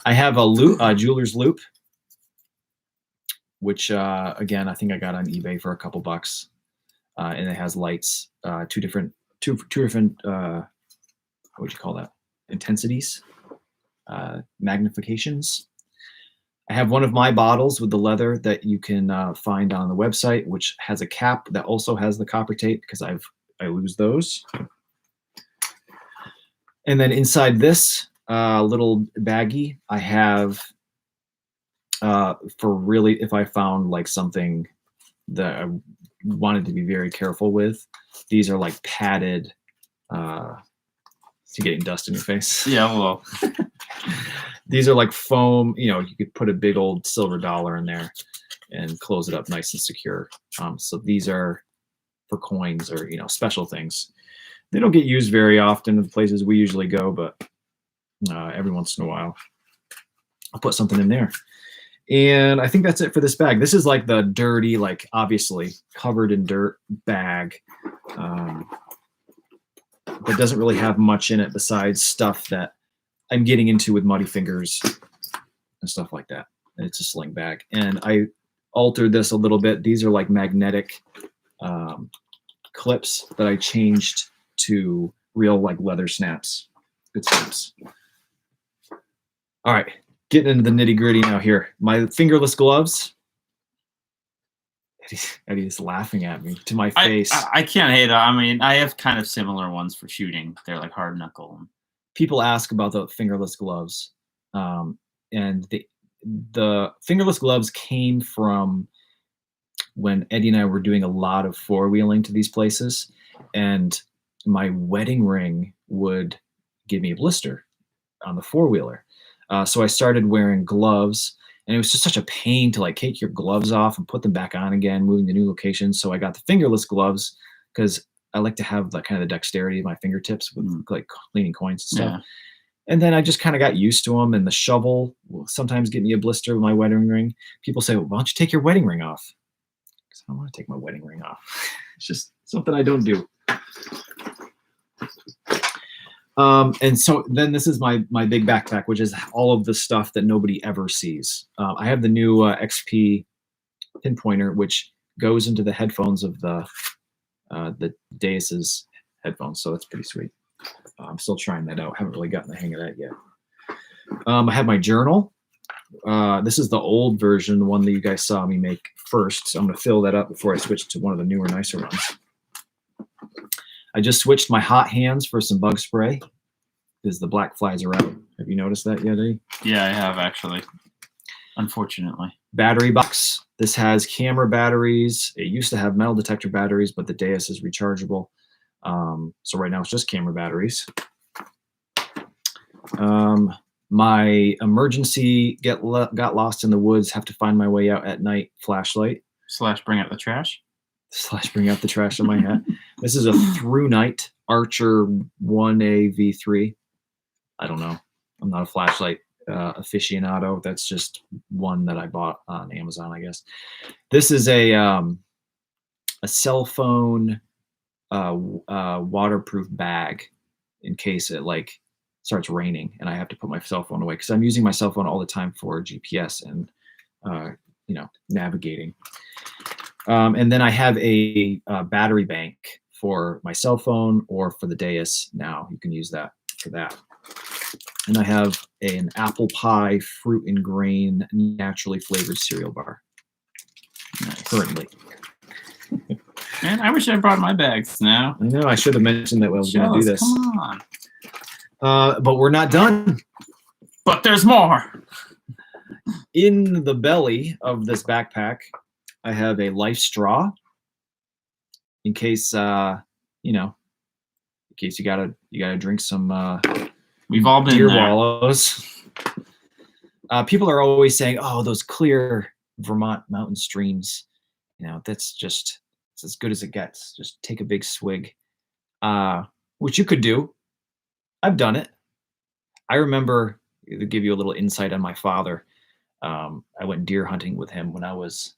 have a jeweler's loop, which again, I think I got on eBay for a couple bucks, and it has lights, two different what would you call that? Intensities, magnifications. I have one of my bottles with the leather that you can find on the website, which has a cap that also has the copper tape because I lose those. And then inside this little baggie, I have for really, if I found like something that I wanted to be very careful with, these are like padded. To getting dust in your face. Yeah, well, these are like foam. You know, you could put a big old silver dollar in there and close it up nice and secure. So these are for coins or, you know, special things. They don't get used very often in the places we usually go, but every once in a while, I'll put something in there. And I think that's it for this bag. This is like the dirty, like obviously covered in dirt bag. That doesn't really have much in it besides stuff that I'm getting into with Muddy Fingers and stuff like that. And it's a sling bag. And I altered this a little bit. These are like magnetic clips that I changed to real like leather snaps. Good snaps. All right, getting into the nitty gritty now here. My fingerless gloves. Eddie's laughing at me to my face. I can't hate it. I mean, I have kind of similar ones for shooting. They're like hard knuckle. People ask about the fingerless gloves, and the fingerless gloves came from when Eddie and I were doing a lot of four-wheeling to these places, and my wedding ring would give me a blister on the four-wheeler. So I started wearing gloves. And it was just such a pain to like take your gloves off and put them back on again, moving to new locations. So I got the fingerless gloves because I like to have the kind of the dexterity of my fingertips with like cleaning coins and stuff. Yeah. And then I just kind of got used to them. And the shovel will sometimes get me a blister with my wedding ring. People say, well, why don't you take your wedding ring off? Because I don't want to take my wedding ring off. It's just something I don't do. And so then this is my big backpack, which is all of the stuff that nobody ever sees. I have the new XP pinpointer, which goes into the headphones of the Deus's headphones. So that's pretty sweet. I'm still trying that out. Haven't really gotten the hang of that yet. I have my journal. This is the old version, the one that you guys saw me make first. So I'm going to fill that up before I switch to one of the newer, nicer ones. I just switched my hot hands for some bug spray because the black flies are out. Have you noticed that yet, Eddie? Yeah, I have actually. Unfortunately. Battery box. This has camera batteries. It used to have metal detector batteries, but the Deus is rechargeable. So right now it's just camera batteries. My emergency got lost in the woods, have to find my way out at night flashlight. / bring out the trash. / bring out the trash in my hat. This is a Through Night Archer 1A V3. I don't know. I'm not a flashlight aficionado. That's just one that I bought on Amazon, I guess. This is a cell phone waterproof bag in case it like starts raining and I have to put my cell phone away because I'm using my cell phone all the time for GPS and navigating. And then I have a battery bank for my cell phone or for the Deus now. You can use that for that. And I have an apple pie fruit and grain naturally flavored cereal bar. Nice. Currently. Man, I wish I brought my bags now. I know, I should have mentioned that I was going to do this. Come on. But we're not done. But there's more. In the belly of this backpack, I have a life straw in case you know, in case you gotta drink some We've all been deer there. wallows. People are always saying, "Oh, those clear Vermont mountain streams, you know, it's as good as it gets. Just take a big swig," which you could do. I've done it. I remember, to give you a little insight on my father. I went deer hunting with him when I was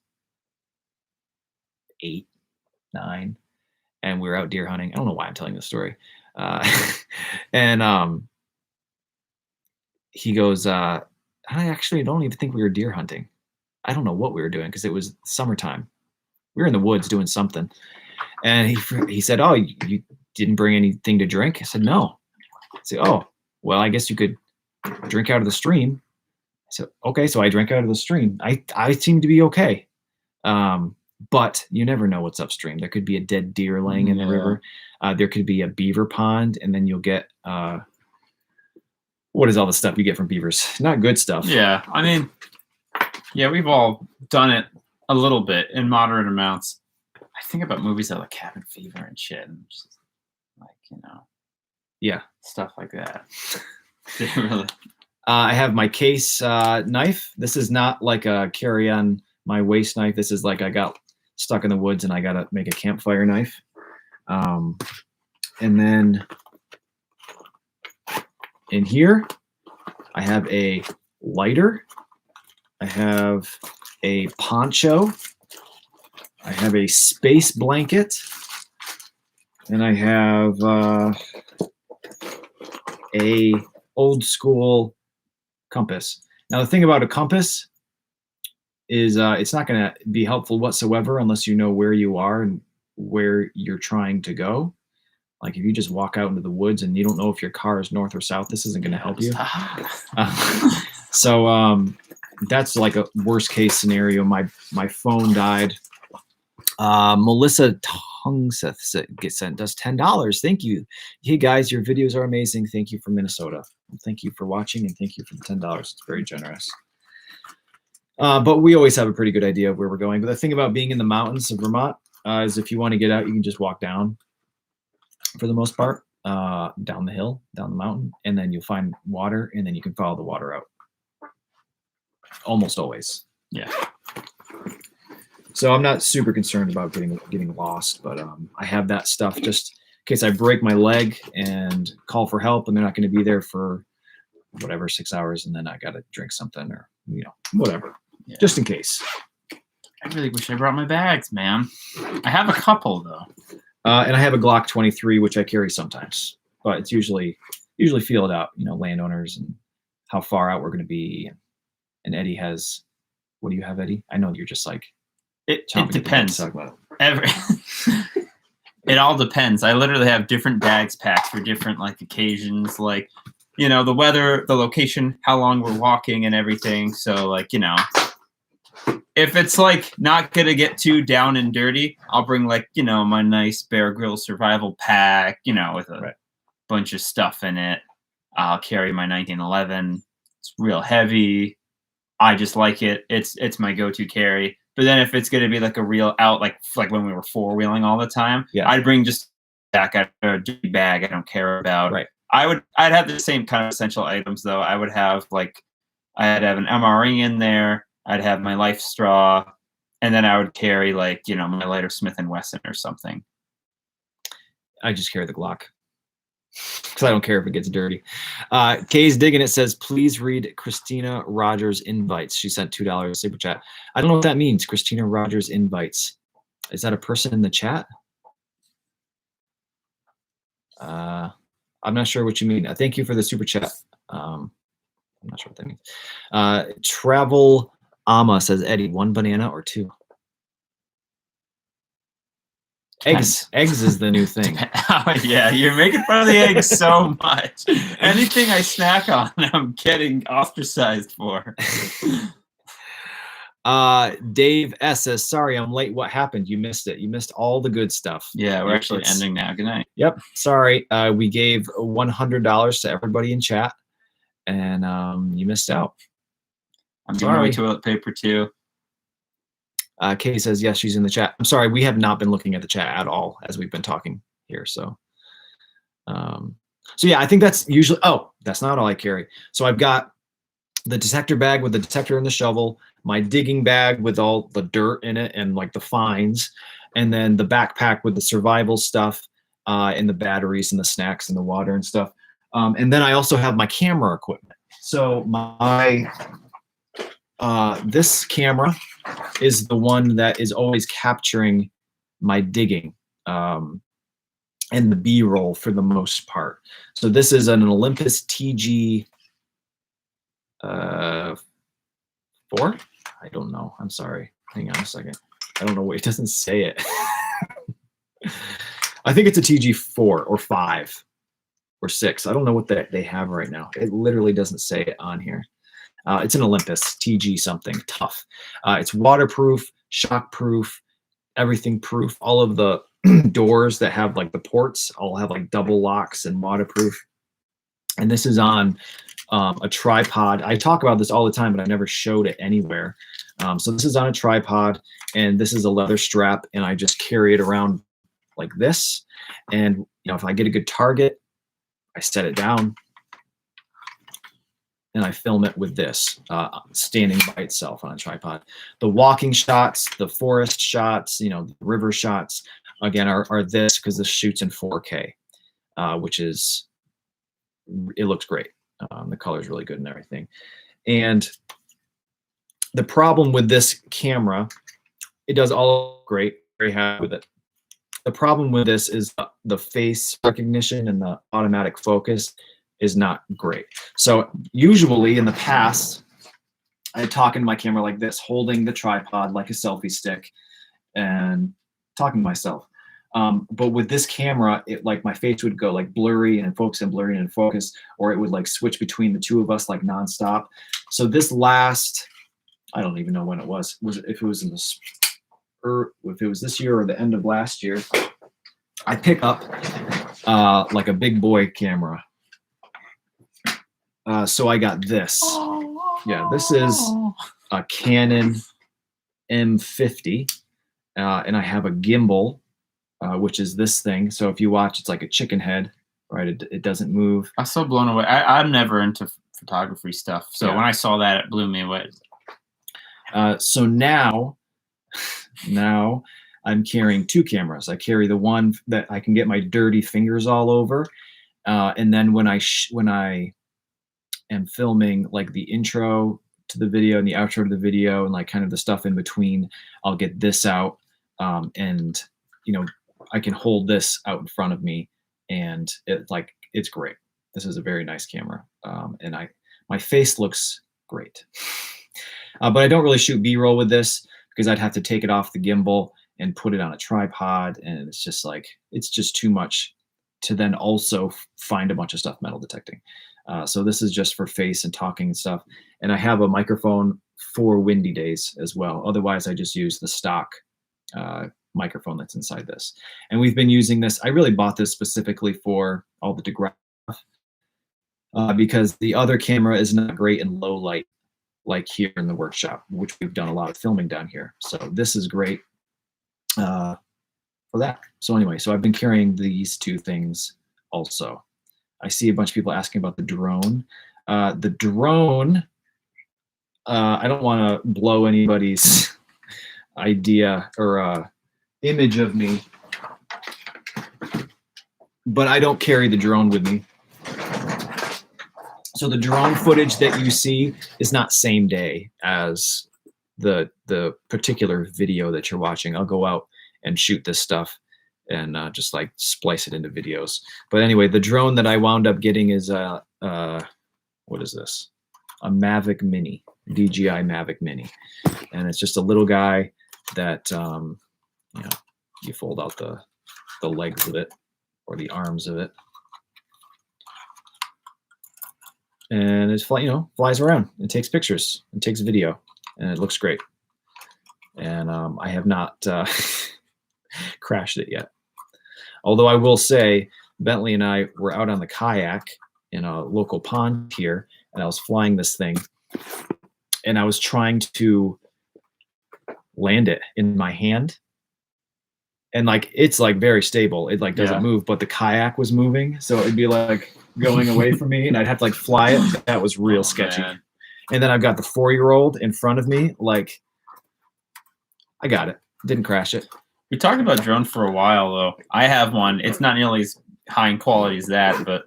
8, 9, and we were out deer hunting. I don't know why I'm telling this story. And he goes, I actually don't even think we were deer hunting. I don't know what we were doing because it was summertime. We were in the woods doing something. And he said, "Oh, you didn't bring anything to drink?" I said, "No." I said, "Oh, well, I guess you could drink out of the stream." I said, "Okay." So I drank out of the stream. I seem to be okay. But you never know what's upstream. There could be a dead deer laying in the river. There could be a beaver pond, and then you'll get what is all the stuff you get from beavers? Not good stuff. Yeah, I mean, yeah, we've all done it a little bit in moderate amounts. I think about movies like Cabin Fever and shit, and just like, you know, Yeah, stuff like that. Really. I have my case knife. This is not like a carry on my waist knife. This is like I got stuck in the woods and I got to make a campfire knife. And then in here, I have a lighter. I have a poncho. I have a space blanket. And I have a old school compass. Now, the thing about a compass is it's not going to be helpful whatsoever unless you know where you are and where you're trying to go. Like if you just walk out into the woods and you don't know if your car is north or south, this isn't going to help you. So that's like a worst case scenario. My phone died. Melissa Tungseth does $10. Thank you. Hey guys, your videos are amazing. Thank you from Minnesota. Thank you for watching and thank you for the $10. It's very generous. But we always have a pretty good idea of where we're going. But the thing about being in the mountains of Vermont is if you want to get out, you can just walk down for the most part, down the hill, down the mountain, and then you'll find water and then you can follow the water out. Almost always. Yeah. So I'm not super concerned about getting lost, but I have that stuff just in case I break my leg and call for help and they're not going to be there for whatever 6 hours and then I got to drink something or, you know, whatever, just in case. I really wish I brought my bags, man. I have a couple though. And I have a Glock 23, which I carry sometimes, but it's usually feel it out, you know, landowners and how far out we're going to be. And Eddie has, what do you have, Eddie? I know you're just like, it depends. It all depends. I literally have different bags packed for different like occasions, like, you know, the weather, the location, how long we're walking and everything. So like, you know, if it's like not gonna get too down and dirty, I'll bring like, you know, my nice Bear Grylls survival pack, you know, with a bunch of stuff in it. I'll carry my 1911. It's real heavy. I just like it. It's my go-to carry. But then if it's gonna be like a real out, like when we were four-wheeling all the time, I'd bring just a dirty bag. I don't care about. Right. I'd have the same kind of essential items though. I'd have an MRE in there. I'd have my life straw, and then I would carry like, you know, my lighter Smith & Wesson or something. I just carry the Glock because I don't care if it gets dirty. Kay's digging it says, please read Christina Rogers invites. She sent $2 super chat. I don't know what that means. Christina Rogers invites. Is that a person in the chat? I'm not sure what you mean. Thank you for the super chat. I'm not sure what that means. Travel Ama says, Eddie, 1 banana or 2? Eggs is the new thing. Yeah, you're making fun of the eggs so much. Anything I snack on, I'm getting ostracized for. Dave S says, sorry, I'm late. What happened? You missed it. You missed all the good stuff. Yeah, we're actually ending now. Good night. Yep. Sorry. We gave $100 to everybody in chat, and you missed out. I'm giving away Sorry. toilet paper too. Kay says, yes, she's in the chat. I'm sorry, we have not been looking at the chat at all as we've been talking here. So, so yeah, I think that's usually, oh, that's not all I carry. So I've got the detector bag with the detector and the shovel, my digging bag with all the dirt in it and like the fines, and then the backpack with the survival stuff and the batteries and the snacks and the water and stuff. And then I also have my camera equipment. So my this camera is the one that is always capturing my digging and the B-roll for the most part. So this is an Olympus TG 4. I don't know. I'm sorry. Hang on a second. I don't know what it doesn't say it. I think it's a TG4 or 5 or 6. I don't know what they have right now. It literally doesn't say it on here. It's an Olympus TG something tough. It's waterproof, shockproof, everything proof. All of the doors that have like the ports all have like double locks and waterproof. And this is on a tripod. I talk about this all the time, but I never showed it anywhere. So this is on a tripod, and this is a leather strap, and I just carry it around like this. And you know, if I get a good target, I set it down, and I film it with this standing by itself on a tripod. The walking shots, the forest shots, you know, the river shots, again, are this because this shoots in 4K, which is, it looks great. The color is really good and everything. And the problem with this camera, it does all great, very happy with it. The problem with this is the face recognition and the automatic focus is not great. So usually in the past, I talk into my camera like this, holding the tripod like a selfie stick and talking to myself. But with this camera, it like my face would go like blurry and focus and blurry and focus, or it would like switch between the two of us like nonstop. So this last, I don't even know when it was if it was in this, or if it was this year or the end of last year, I pick up like a big boy camera. So I got this. Yeah, this is a Canon M50, and I have a gimbal, which is this thing. So if you watch, it's like a chicken head, right? It doesn't move. I'm so blown away. I'm never into photography stuff. So Yeah. when I saw that, it blew me away. So now I'm carrying two cameras. I carry the one that I can get my dirty fingers all over. And then when I am filming like the intro to the video and the outro to the video and like kind of the stuff in between, I'll get this out. And you know, I can hold this out in front of me, and it's great. This is a very nice camera. And my face looks great. But I don't really shoot B-roll with this because I'd have to take it off the gimbal and put it on a tripod, and it's just too much to then also find a bunch of stuff metal detecting. So this is just for face and talking and stuff. And I have a microphone for windy days as well. Otherwise, I just use the stock microphone that's inside this. And we've been using this. I really bought this specifically for all the degraph because the other camera is not great in low light, like here in the workshop, which we've done a lot of filming down here. So this is great for that. So anyway, so I've been carrying these two things also. I see a bunch of people asking about the drone. The drone, I don't want to blow anybody's idea or image of me, but I don't carry the drone with me. So the drone footage that you see is not same day as the particular video that you're watching. I'll go out and shoot this stuff and just like splice it into videos. But anyway, the drone that I wound up getting is what is this? A Mavic Mini, DJI Mavic Mini. And it's just a little guy that, you know, you fold out the legs of it or the arms of it. And it's flies around and takes pictures and takes video, and it looks great. And I have not crashed it yet. Although I will say, Bentley and I were out on the kayak in a local pond here, and I was flying this thing, and I was trying to land it in my hand, and like it's like very stable. It like doesn't move, but the kayak was moving, so it'd be like going away from me, and I'd have to like fly it. That was real sketchy. Man. And then I've got the 4-year-old in front of me. Like, I got it. Didn't crash it. We talked about drones for a while, though. I have one. It's not nearly as high in quality as that, but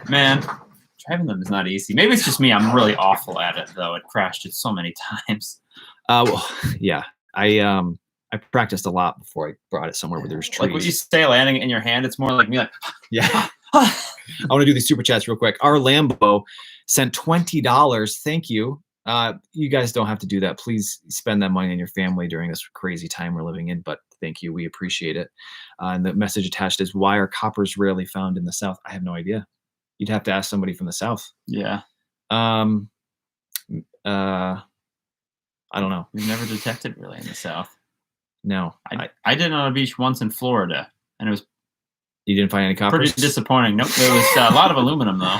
man, driving them is not easy. Maybe it's just me. I'm really awful at it, though. It crashed it so many times. Well, yeah. I practiced a lot before I brought it somewhere where there's trees. Like what you say, landing it in your hand, it's more like me, like, yeah. I want to do these super chats real quick. Our Lambo sent $20. Thank you. You guys don't have to do that. Please spend that money on your family during this crazy time we're living in, but thank you. We appreciate it. And the message attached is, why are coppers rarely found in the South? I have no idea. You'd have to ask somebody from the South. Yeah. I don't know. We've never detected really in the South. No. I did it on a beach once in Florida, and it was You didn't find any coppers? pretty disappointing. Nope. There was a lot of aluminum, though.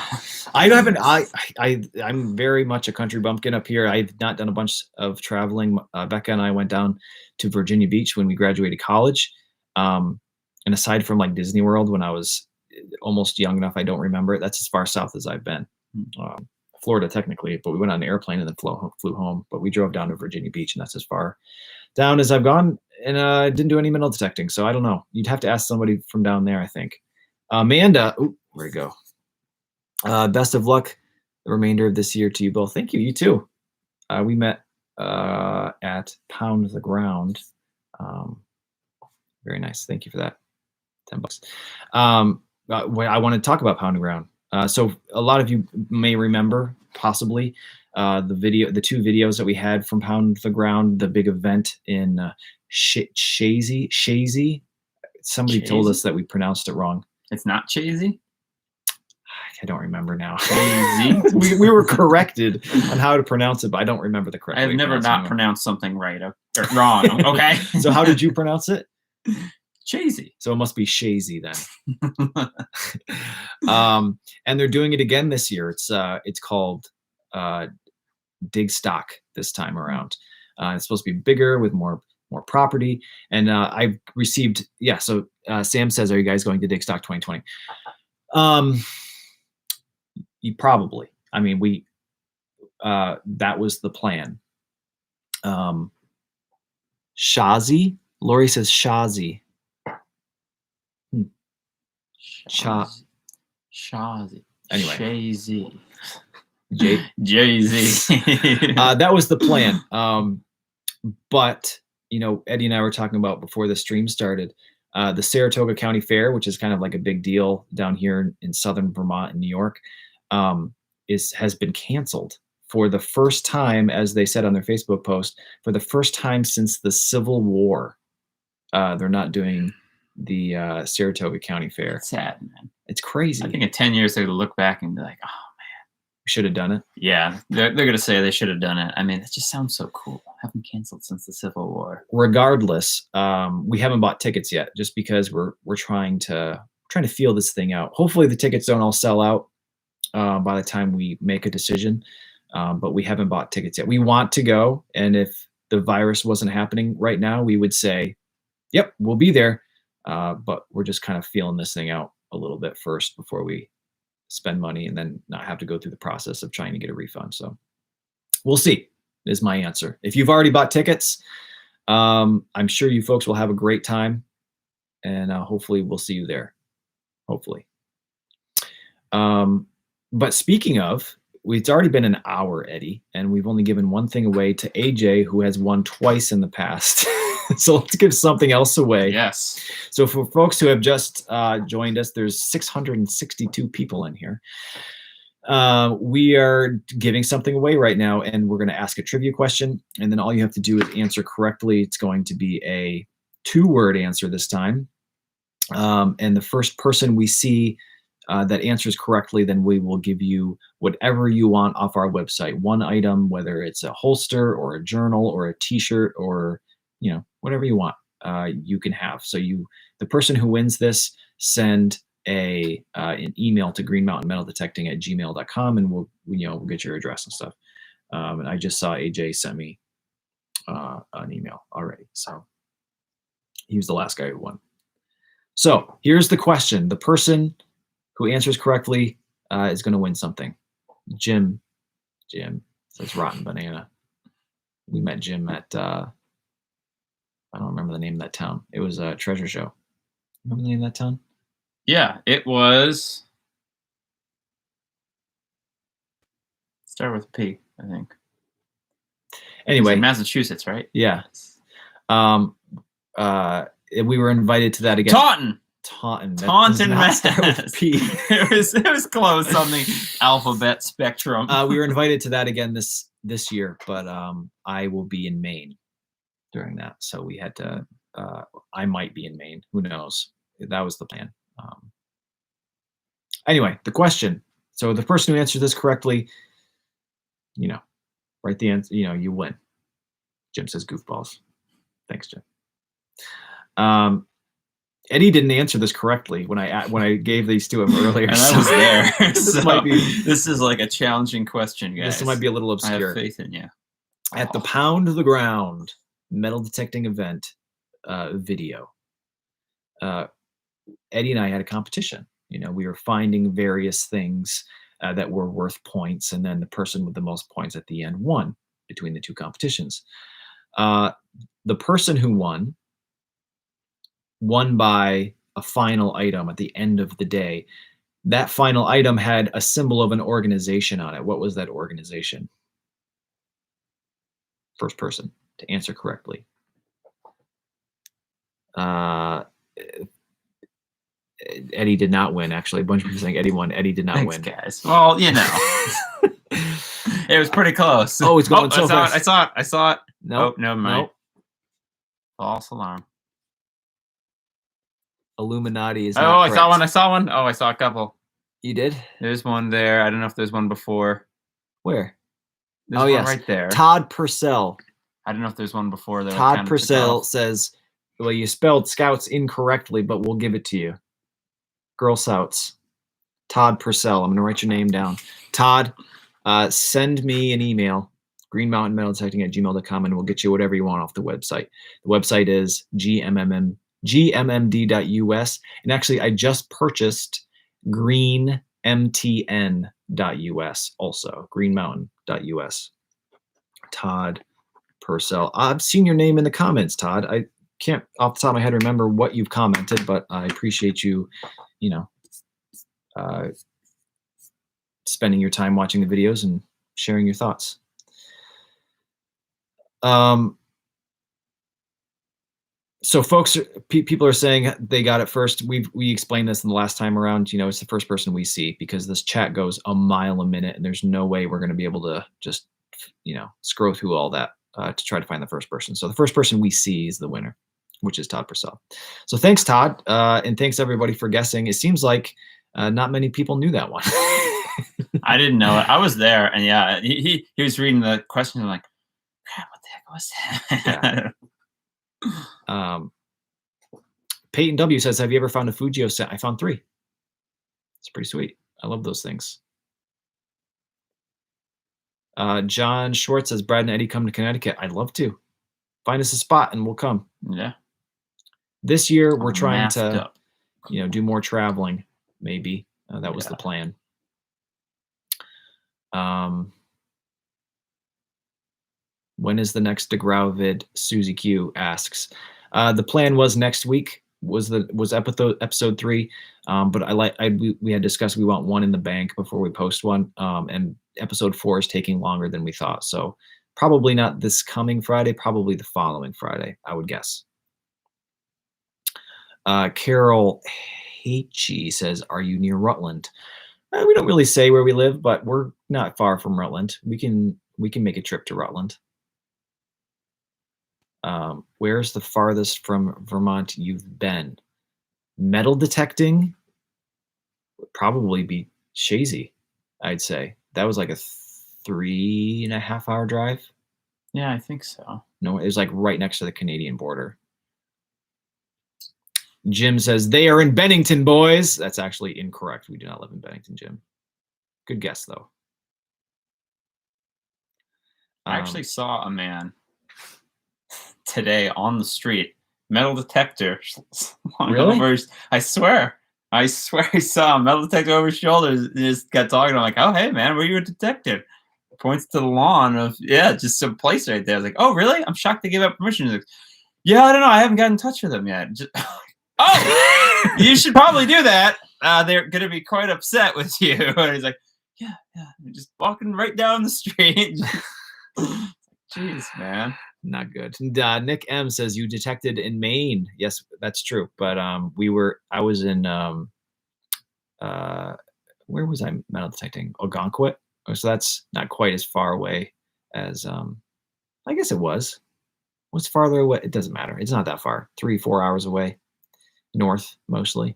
I'm very much a country bumpkin up here. I've not done a bunch of traveling. Becca and I went down to Virginia Beach when we graduated college. And aside from like Disney World, when I was almost young enough, I don't remember it. That's as far south as I've been. Florida technically, but we went on an airplane and then flew home. But we drove down to Virginia Beach, and that's as far down as I've gone. And didn't do any metal detecting, so I don't know. You'd have to ask somebody from down there, I think. Amanda, where'd you go? Best of luck the remainder of this year to you both. Thank you. You too. We met at Pound the Ground. Very nice. Thank you for that. $10. I want to talk about Pound the Ground. So a lot of you may remember, possibly, the two videos that we had from Pound the Ground, the big event in Chazy. Somebody told us that we pronounced it wrong. It's not Chazy? I don't remember now. Chazy? we were corrected on how to pronounce it, but I don't remember the correct way. I've never not pronounced something right or wrong. Okay. So how did you pronounce it? Chazy. So it must be Chazy then. And they're doing it again this year. It's called Dig Stock this time around. It's supposed to be bigger with more property. And I've received, so Sam says, are you guys going to Dig Stock 2020? You probably. I mean, that was the plan. Shazi? Lori says Shazi. Shazi. Anyway. Jay-Z. Jay-Z. That was the plan. But, Eddie and I were talking about before the stream started, the Saratoga County Fair, which is kind of like a big deal down here in southern Vermont and New York, has been canceled for the first time, as they said on their Facebook post, for the first time since the Civil War. They're not doing the Saratoga County Fair. It's sad, man. It's crazy. I think in 10 years they're going to look back and be like, oh, we should have done it. Yeah, they're going to say they should have done it. I mean, it just sounds so cool. Haven't canceled since the Civil War. Regardless, we haven't bought tickets yet, just because we're trying to feel this thing out. Hopefully, the tickets don't all sell out by the time we make a decision. But we haven't bought tickets yet. We want to go, and if the virus wasn't happening right now, we would say, "Yep, we'll be there." But we're just kind of feeling this thing out a little bit first before we spend money and then not have to go through the process of trying to get a refund. So we'll see, is my answer. If you've already bought tickets, I'm sure you folks will have a great time, and hopefully we'll see you there. Hopefully. But speaking of, it's already been an hour, Eddie, and we've only given one thing away to AJ, who has won twice in the past. So let's give something else away. Yes. So for folks who have just joined us, there's 662 people in here. We are giving something away right now, and we're going to ask a trivia question, and then all you have to do is answer correctly. It's going to be a 2-word answer this time. And the first person we see that answers correctly, then we will give you whatever you want off our website. One item, whether it's a holster or a journal or a t-shirt or whatever you want, you can have. So the person who wins this, send an email to greenmountainmetaldetecting@gmail.com, and we'll get your address and stuff. And I just saw AJ sent me an email already. So he was the last guy who won. So here's the question. The person who answers correctly is going to win something. Jim says Rotten Banana. We met Jim at, I don't remember the name of that town. It was a treasure show. Remember the name of that town? Yeah, it was. Start with P, I think. Anyway, Massachusetts, right? Yeah. We were invited to that again. Taunton, Mass. P. it was close on the alphabet spectrum. We were invited to that again this year, but I will be in Maine during that, so we had to. I might be in Maine. Who knows? That was the plan. Anyway, the question. So the person who answers this correctly, write the answer. You win. Jim says goofballs. Thanks, Jim. Eddie didn't answer this correctly when I gave these to him earlier. And I was there. This is like a challenging question, guys. This might be a little obscure. I have faith in you. At the Pound the Ground metal detecting event video, Eddie and I had a competition. We were finding various things that were worth points, and then the person with the most points at the end won between the two competitions. The person who won by a final item at the end of the day. That final item had a symbol of an organization on it. What was that organization? First person to answer correctly. Eddie did not win, actually. A bunch of people saying Eddie won. Eddie did not win. Guys. Well, it was pretty close. Oh, it's going so fast. I saw it. Nope. Oh, never mind. Nope. False alarm. Illuminati is. I saw one. Oh, I saw a couple. You did? There's one there. I don't know if there's one before. Where? There's one yes, right there. Todd Purcell. I don't know if there's one before there. Todd Purcell says, "Well, you spelled Scouts incorrectly, but we'll give it to you." Girl Scouts. Todd Purcell. I'm going to write your name down. Todd, send me an email, greenmountainmetaltdetecting@gmail.com, and we'll get you whatever you want off the website. The website is gmmd.us. And actually, I just purchased greenmtn.us also, greenmountain.us. Todd Purcell. I've seen your name in the comments, Todd. I can't off the top of my head remember what you've commented, but I appreciate you, spending your time watching the videos and sharing your thoughts. So folks, people are saying they got it first. We explained this in the last time around. It's the first person we see because this chat goes a mile a minute, and there's no way we're going to be able to just, scroll through all that to try to find the first person. So the first person we see is the winner, which is Todd Purcell. So thanks, Todd, and thanks everybody for guessing. It seems like not many people knew that one. I didn't know it. I was there, and yeah, he was reading the question and like, crap, what the heck was that? Yeah. Peyton W says, "Have you ever found a Fujio set?" I found 3. It's pretty sweet. I love those things. John Schwartz says, "Brad and Eddie come to Connecticut." I'd love to. Find us a spot and we'll come. Yeah. This year we're trying to, do more traveling. Maybe that was the plan. When is the next DeGraw vid? Susie Q asks. The plan was next week was episode 3, but we had discussed we want one in the bank before we post one, and episode 4 is taking longer than we thought, so probably not this coming Friday, probably the following Friday, I would guess. Carol H.E. says, "Are you near Rutland?" We don't really say where we live, but we're not far from Rutland. We can make a trip to Rutland. Where's the farthest from Vermont you've been? Metal detecting would probably be Shazy, I'd say. That was like a 3.5-hour drive. Yeah, I think so. No, it was like right next to the Canadian border. Jim says, "They are in Bennington, boys." That's actually incorrect. We do not live in Bennington, Jim. Good guess, though. I actually saw a man today on the street, metal detector slung Really? over his, I swear I saw a metal detector over his shoulders and just got talking. I'm like, oh hey man, were you a detective? Points to the lawn of, yeah, just some place right there. I was like, oh really? I'm shocked they gave up permission. He's like, yeah, I don't know, I haven't gotten in touch with them yet. Just, oh, you should probably do that. They're gonna be quite upset with you. And he's like, yeah, just walking right down the street. Jeez, man. Not good. And, Nick M says you detected in Maine. Yes, that's true. But I was in where was I metal detecting? Algonquin. So that's not quite as far away as I guess it was. What's farther away? It doesn't matter. It's not that far. 3-4 hours away, north mostly.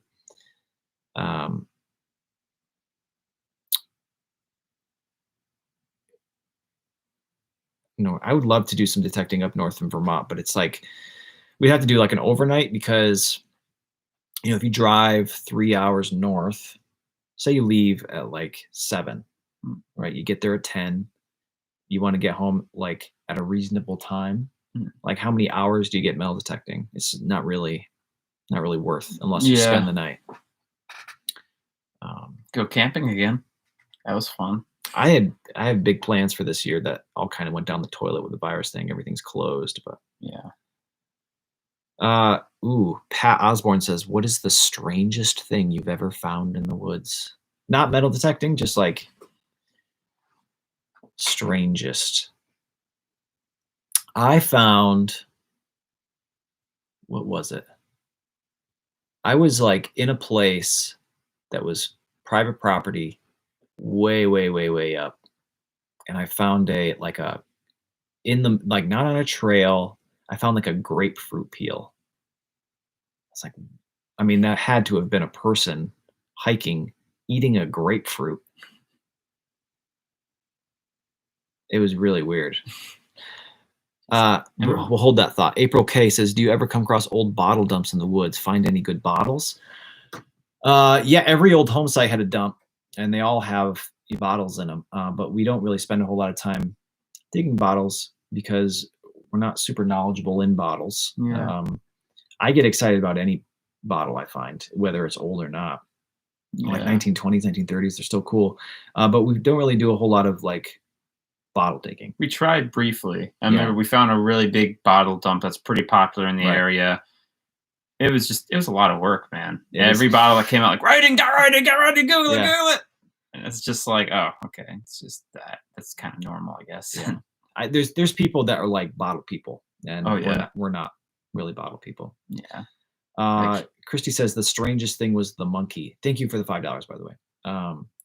I would love to do some detecting up north in Vermont, but it's like we'd have to do like an overnight because if you drive 3 hours north, say you leave at like 7, right? You get there at 10. You want to get home like at a reasonable time. Like how many hours do you get metal detecting? It's not really worth unless you spend the night. Go camping again. That was fun. I had big plans for this year that all kind of went down the toilet with the virus thing. Everything's closed, but yeah. Pat Osborne says, what is the strangest thing you've ever found in the woods? Not metal detecting, just like strangest. I found, what was it? I was like in a place that was private property, way up. And I found not on a trail, I found like a grapefruit peel. It's like, I mean, that had to have been a person hiking, eating a grapefruit. It was really weird. We'll hold that thought. April K says, do you ever come across old bottle dumps in the woods? Find any good bottles? Yeah, every old home site had a dump, and they all have bottles in them. But we don't really spend a whole lot of time digging bottles because we're not super knowledgeable in bottles. Yeah. I get excited about any bottle I find, whether it's old or not. Yeah. Like 1920s, 1930s, they're still cool. But we don't really do a whole lot of like bottle digging. We tried briefly. I remember we found a really big bottle dump that's pretty popular in the area. It was a lot of work, man. Every bottle that came out, like, get ready, Google it. And it's just like, oh, okay. It's just that. That's kind of normal, I guess. Yeah. There's people that are like bottle people, and we're not really bottle people. Yeah. Christy says the strangest thing was the monkey. Thank you for the $5, by the way.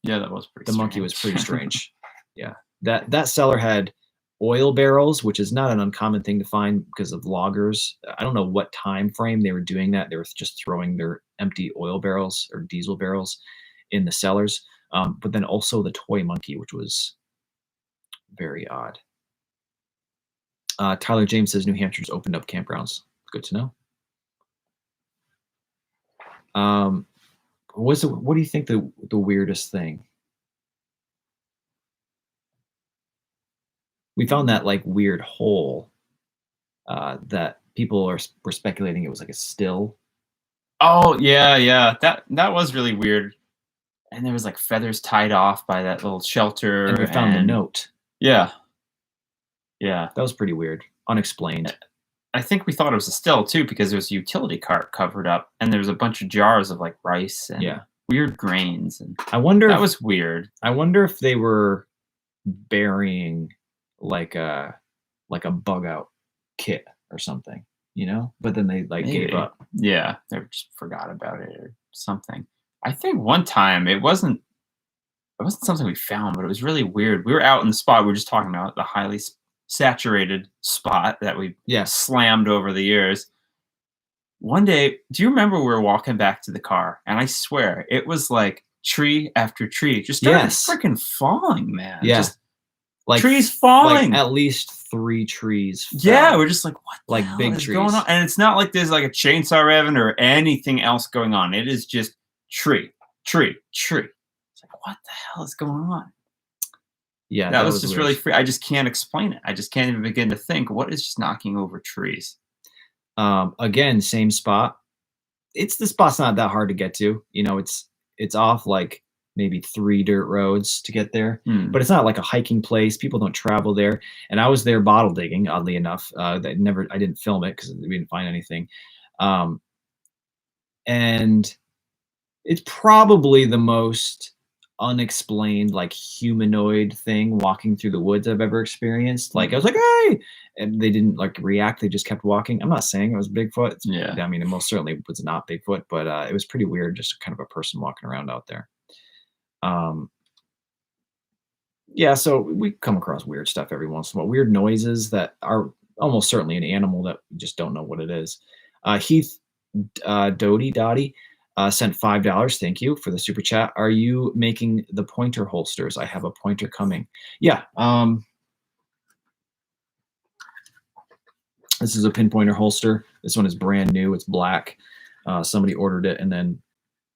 Yeah, that was pretty. The monkey was pretty strange. Yeah, that cellar had oil barrels, which is not an uncommon thing to find because of loggers. I don't know what time frame they were doing that. They were just throwing their empty oil barrels or diesel barrels in the cellars. But then also the toy monkey, which was very odd. Tyler James says New Hampshire's opened up campgrounds. Good to know. What do you think the weirdest thing? We found that like weird hole that people were speculating it was like a still. Oh yeah. That was really weird. And there was like feathers tied off by that little shelter. And we found the note. Yeah. That was pretty weird. Unexplained. I think we thought it was a still too because there was a utility cart covered up, and there was a bunch of jars of like rice and weird grains. And I wonder that was weird. I wonder if they were burying like a bug out kit or something, but then they gave up. Yeah, they just forgot about it or something. I think one time it wasn't something we found, but it was really weird. We were out in the spot we were just talking about, the highly saturated spot that we slammed over the years. One day, do you remember we were walking back to the car, and I swear it was like tree after tree just started freaking falling, man. Yeah. Just like trees falling. Like at least 3 trees fell. Yeah, we're just like, what the like hell big is trees going on? And it's not like there's like a chainsaw revving or anything else going on. It is just tree. It's like, what the hell is going on? Yeah, That that was was just weird. really free. I just can't explain it. I just can't even begin to think what is just knocking over trees. Again, same spot. The spot's not that hard to get to. You know, it's off like maybe 3 dirt roads to get there, Hmm. but it's not like a hiking place. People don't travel there. And I was there bottle digging, oddly enough. I didn't film it because we didn't find anything. Um, and it's probably the most unexplained, like, humanoid thing walking through the woods I've ever experienced. Like, I was like, "Hey!" And they didn't, like, react, they just kept walking. I'm not saying it was Bigfoot. Yeah. I mean, it most certainly was not Bigfoot, but, it was pretty weird, just kind of a person walking around out there. Um, yeah, so we come across weird stuff every once in a while, weird noises that are almost certainly an animal that we just don't know what it is. Heath Dottie sent $5. Thank you for the super chat. Are you making the pointer holsters? I have a pointer coming. Yeah. This is a pinpointer holster. This one is brand new. It's black. Somebody ordered it and then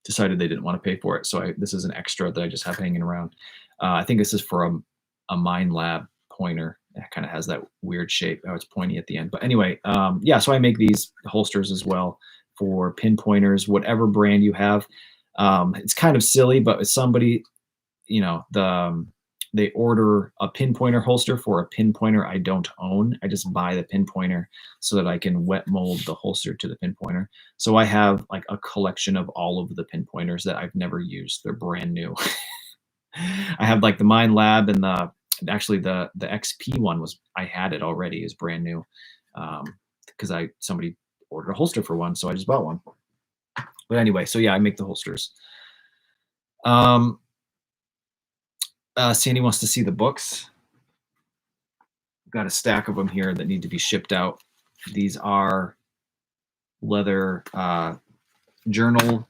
decided they didn't want to pay for it. So this is an extra that I just have hanging around. I think this is for a Mind Lab pointer. It kind of has that weird shape. Oh, it's pointy at the end. But anyway, yeah, so I make these holsters as well for pinpointers, whatever brand you have. It's kind of silly, but if somebody, you know, they order a pinpointer holster for a pinpointer I don't own. I just buy the pinpointer so that I can wet mold the holster to the pinpointer. So I have like a collection of all of the pinpointers that I've never used. They're brand new. I have like the Mind Lab and the XP one I had it already, is brand new. Because somebody ordered a holster for one, so I just bought one. But anyway, so yeah, I make the holsters. Sandy wants to see the books. I've got a stack of them here that need to be shipped out. These are leather journal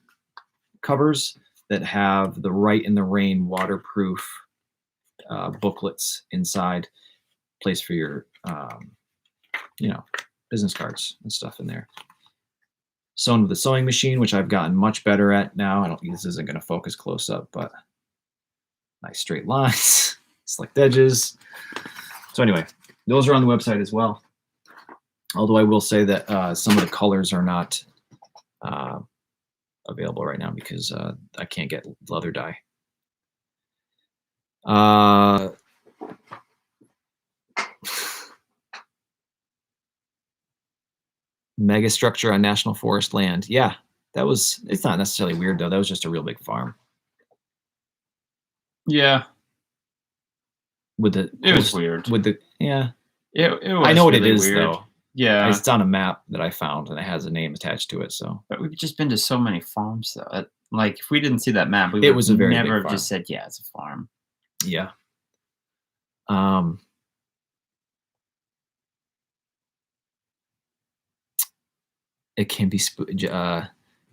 covers that have the Write in the Rain waterproof booklets inside. Place for your, business cards and stuff in there. Sewn with a sewing machine, which I've gotten much better at now. I don't think this isn't going to focus close up, but nice straight lines, slicked edges. So anyway, those are on the website as well. Although I will say that some of the colors are not available right now because I can't get leather dye. Mega structure on National Forest land. Yeah, it's not necessarily weird though. That was just a real big farm. Yeah. It was weird. Yeah. It was I know what really it is weird. though. Yeah. It's on a map that I found and it has a name attached to it. So. But we've just been to so many farms though. Like if we didn't see that map, we It would was a very never big have farm. just said, yeah, it's a farm. Yeah. It can be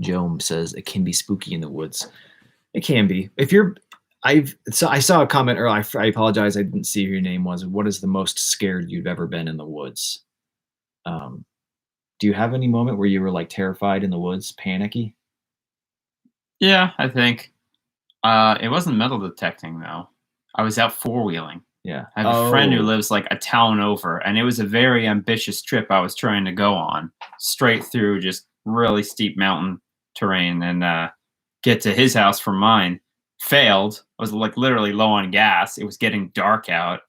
Joam says it can be spooky in the woods. It can be. I saw a comment earlier. I apologize. I didn't see who your name was. What is the most scared you've ever been in the woods? Do you have any moment where you were like terrified in the woods, panicky? Yeah, I think. It wasn't metal detecting though. I was out four-wheeling. Yeah. I have a friend who lives like a town over, and it was a very ambitious trip I was trying to go on, straight through just really steep mountain terrain, and get to his house from mine. Failed. I was like literally low on gas. It was getting dark out.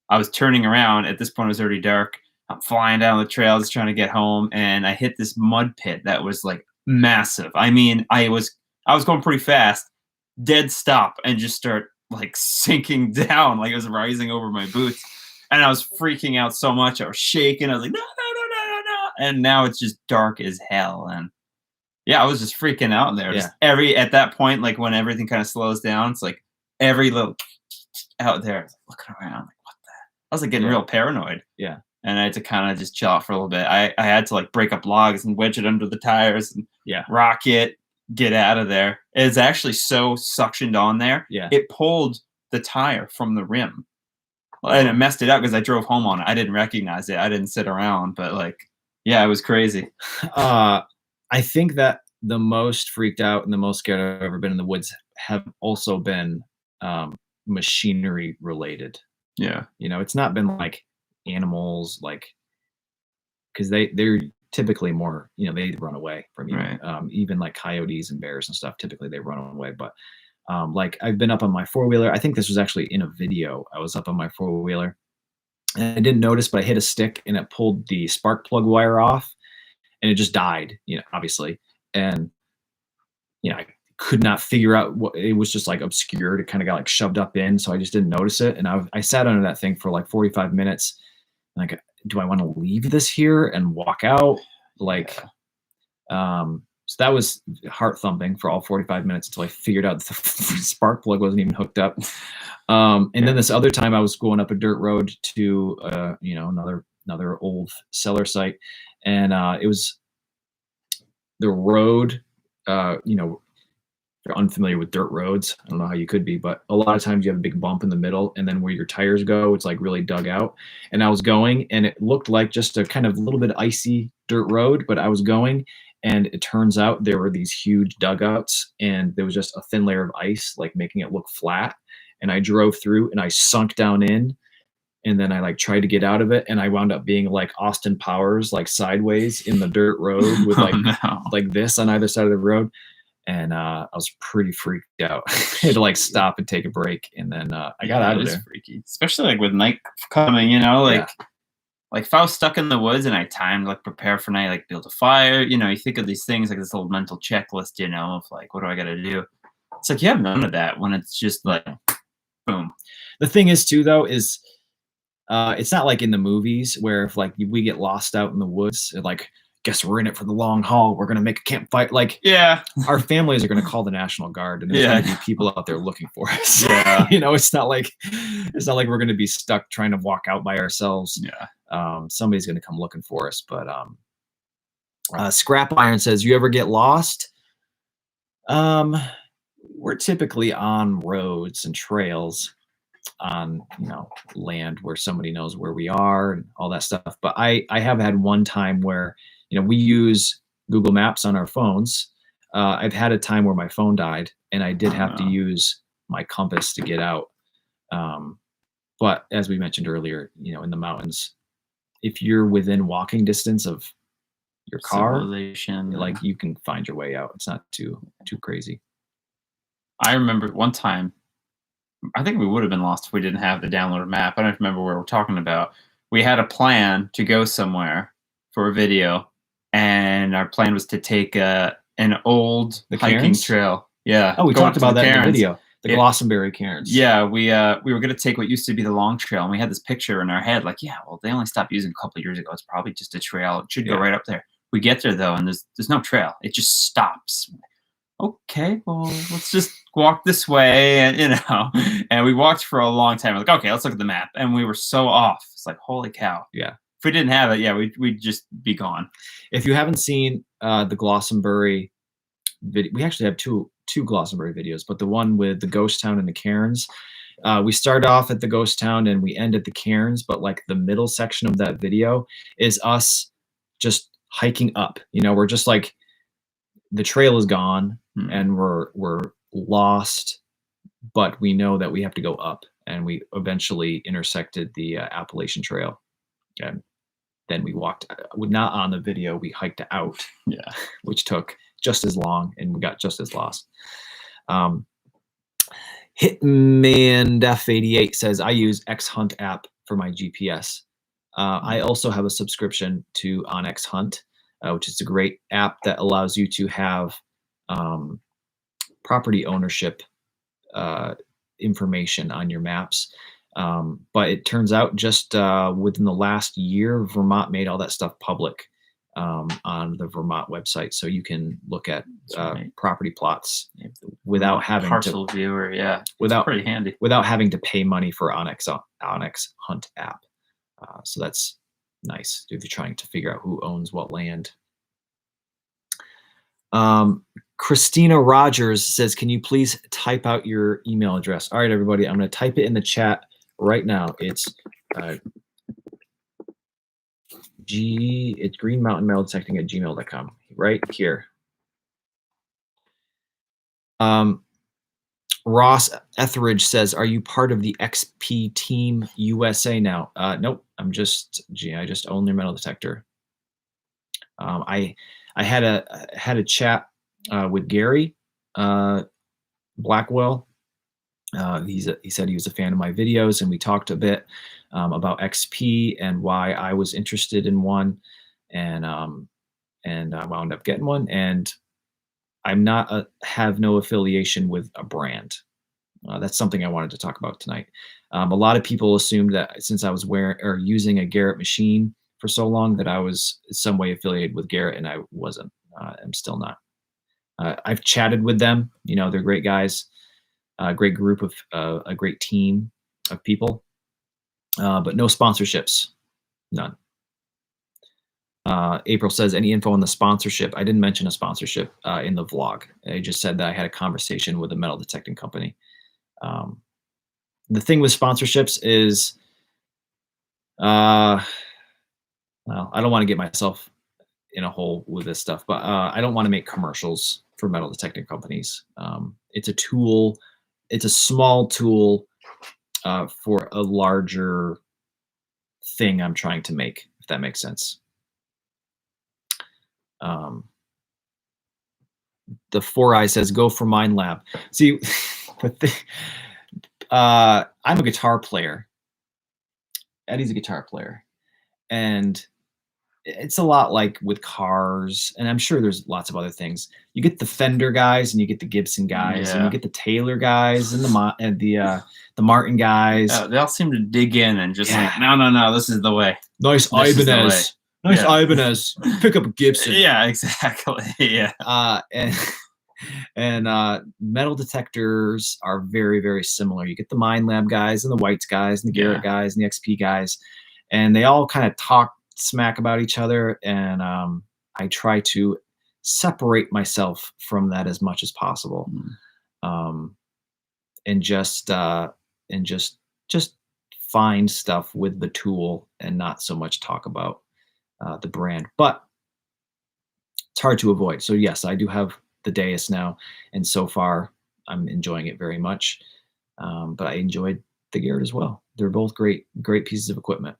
I was turning around. At this point, it was already dark. I'm flying down the trail just trying to get home, and I hit this mud pit that was like massive. I mean, I was going pretty fast, dead stop, and just start like sinking down, like it was rising over my boots, and I was freaking out so much. I was shaking. I was like, no, no, no, no, no, no. And now it's just dark as hell, and yeah, I was just freaking out there. Yeah. Just at that point, like when everything kind of slows down, it's like every little out there, looking around, like what the? I was like getting real paranoid. Yeah. And I had to kind of just chill out for a little bit. I had to like break up logs and wedge it under the tires and rock it, get out of there. It's actually so suctioned on there. Yeah. It pulled the tire from the rim. And it messed it up because I drove home on it. I didn't recognize it. I didn't sit around, but like, yeah, it was crazy. I think that the most freaked out and the most scared I've ever been in the woods have also been machinery related. Yeah. You know, it's not been like animals, like, because they're typically more, you know, they run away from you. Right. Even like coyotes and bears and stuff, typically they run away. But like I've been up on my four-wheeler. I think this was actually in a video. I was up on my four-wheeler and I didn't notice, but I hit a stick and it pulled the spark plug wire off and it just died, you know, obviously. And, you know, I could not figure out what it was, just like obscured. It kind of got like shoved up in. So I just didn't notice it. And I sat under that thing for like 45 minutes. Like, do I want to leave this here and walk out? Like, so that was heart thumping for all 45 minutes until I figured out the spark plug wasn't even hooked up. And then this other time I was going up a dirt road to, you know, another old cellar site. And it was the road, you know, if you're unfamiliar with dirt roads, I don't know how you could be, but a lot of times you have a big bump in the middle and then where your tires go, it's like really dug out. And I was going and it looked like just a kind of little bit icy dirt road, but I was going and it turns out there were these huge dugouts and there was just a thin layer of ice, like making it look flat. And I drove through and I sunk down in and then I like tried to get out of it and I wound up being like Austin Powers, like sideways in the dirt road with like no. like this on either side of the road. And I was pretty freaked out. I had to like stop and take a break, and then I got out of there. Freaky, especially like with night coming. You know, like if I was stuck in the woods and I timed like prepare for night, like build a fire. You know, you think of these things like this little mental checklist. You know, of like what do I got to do? It's like you have none of that when it's just like boom. The thing is too, though, is it's not like in the movies where if like we get lost out in the woods, like guess we're in it for the long haul. We're gonna make a campfire. Like, yeah, our families are gonna call the National Guard, and there's gonna be people out there looking for us. Yeah, you know, it's not like we're gonna be stuck trying to walk out by ourselves. Yeah, somebody's gonna come looking for us. But Scrap Iron says, "You ever get lost?" We're typically on roads and trails on, you know, land where somebody knows where we are and all that stuff. But I have had one time where, you know, we use Google Maps on our phones. I've had a time where my phone died and I did have to use my compass to get out. But as we mentioned earlier, you know, in the mountains, if you're within walking distance of your car, like you can find your way out. It's not too crazy. I remember one time, I think we would have been lost if we didn't have the downloaded map. I don't remember where we're talking about. We had a plan to go somewhere for a video, and our plan was to take an old hiking trail. Yeah. Oh, we talked about that in the video. The Glossenbury Cairns. Yeah, we were going to take what used to be the long trail, and we had this picture in our head, like, yeah, well, they only stopped using a couple of years ago. It's probably just a trail. It should go right up there. We get there though, and there's no trail. It just stops. Okay, well, let's just walk this way, and you know, and we walked for a long time. We're like, okay, let's look at the map, and we were so off. It's like, holy cow. Yeah. If we didn't have it, yeah, we'd just be gone. If you haven't seen the Glossenbury video, we actually have two Glossenbury videos, but the one with the ghost town and the cairns, we start off at the ghost town and we end at the cairns, but like the middle section of that video is us just hiking up. You know, we're just like, the trail is gone and we're lost, but we know that we have to go up, and we eventually intersected the Appalachian Trail. And then we walked, not on the video, we hiked out, which took just as long, and we got just as lost. Hitman Def 88 says, I use X-Hunt app for my GPS. I also have a subscription to OnX Hunt, which is a great app that allows you to have property ownership information on your maps. But it turns out just within the last year, Vermont made all that stuff public on the Vermont website. So you can look at property plots without having parcel viewer. Yeah, without pretty handy, without having to pay money for OnX Hunt app. So that's nice if you're trying to figure out who owns what land. Christina Rogers says, can you please type out your email address? All right, everybody, I'm going to type it in the chat right now. It's Green Mountain Metal Detecting at gmail.com right here. Ross Etheridge says, "Are you part of the XP Team USA now?" Nope. I just own their metal detector. I had a chat with Gary Blackwell. He said he was a fan of my videos, and we talked a bit about XP and why I was interested in one, and I wound up getting one. And I'm not have no affiliation with a brand. That's something I wanted to talk about tonight. A lot of people assumed that since I was wearing or using a Garrett machine for so long that I was some way affiliated with Garrett, and I wasn't. I'm still not. I've chatted with them. You know, they're great guys, a great group of a great team of people, but no sponsorships, none. April says, any info on the sponsorship? I didn't mention a sponsorship in the vlog. I just said that I had a conversation with a metal detecting company. The thing with sponsorships is, well, I don't want to get myself in a hole with this stuff, but I don't want to make commercials for metal detecting companies. It's a tool. It's a small tool for a larger thing I'm trying to make, if that makes sense. The Four Eye says, go for Mind Lab. See, I'm a guitar player. Eddie's a guitar player. And it's a lot like with cars, and I'm sure there's lots of other things. You get the Fender guys, and you get the Gibson guys, and you get the Taylor guys, and the Martin guys. They all seem to dig in and just like, no, this is the way. Nice Ibanez. Nice Ibanez. Pick up a Gibson. Yeah, exactly. Yeah. And metal detectors are very, very similar. You get the Mind Lab guys and the Whites guys and the Garrett guys and the XP guys, and they all kind of talk smack about each other. And I try to separate myself from that as much as possible, and just find stuff with the tool and not so much talk about the brand. But it's hard to avoid. So yes, I do have the Deus now, and so far I'm enjoying it very much. But I enjoyed the Garrett as well. They're both great pieces of equipment.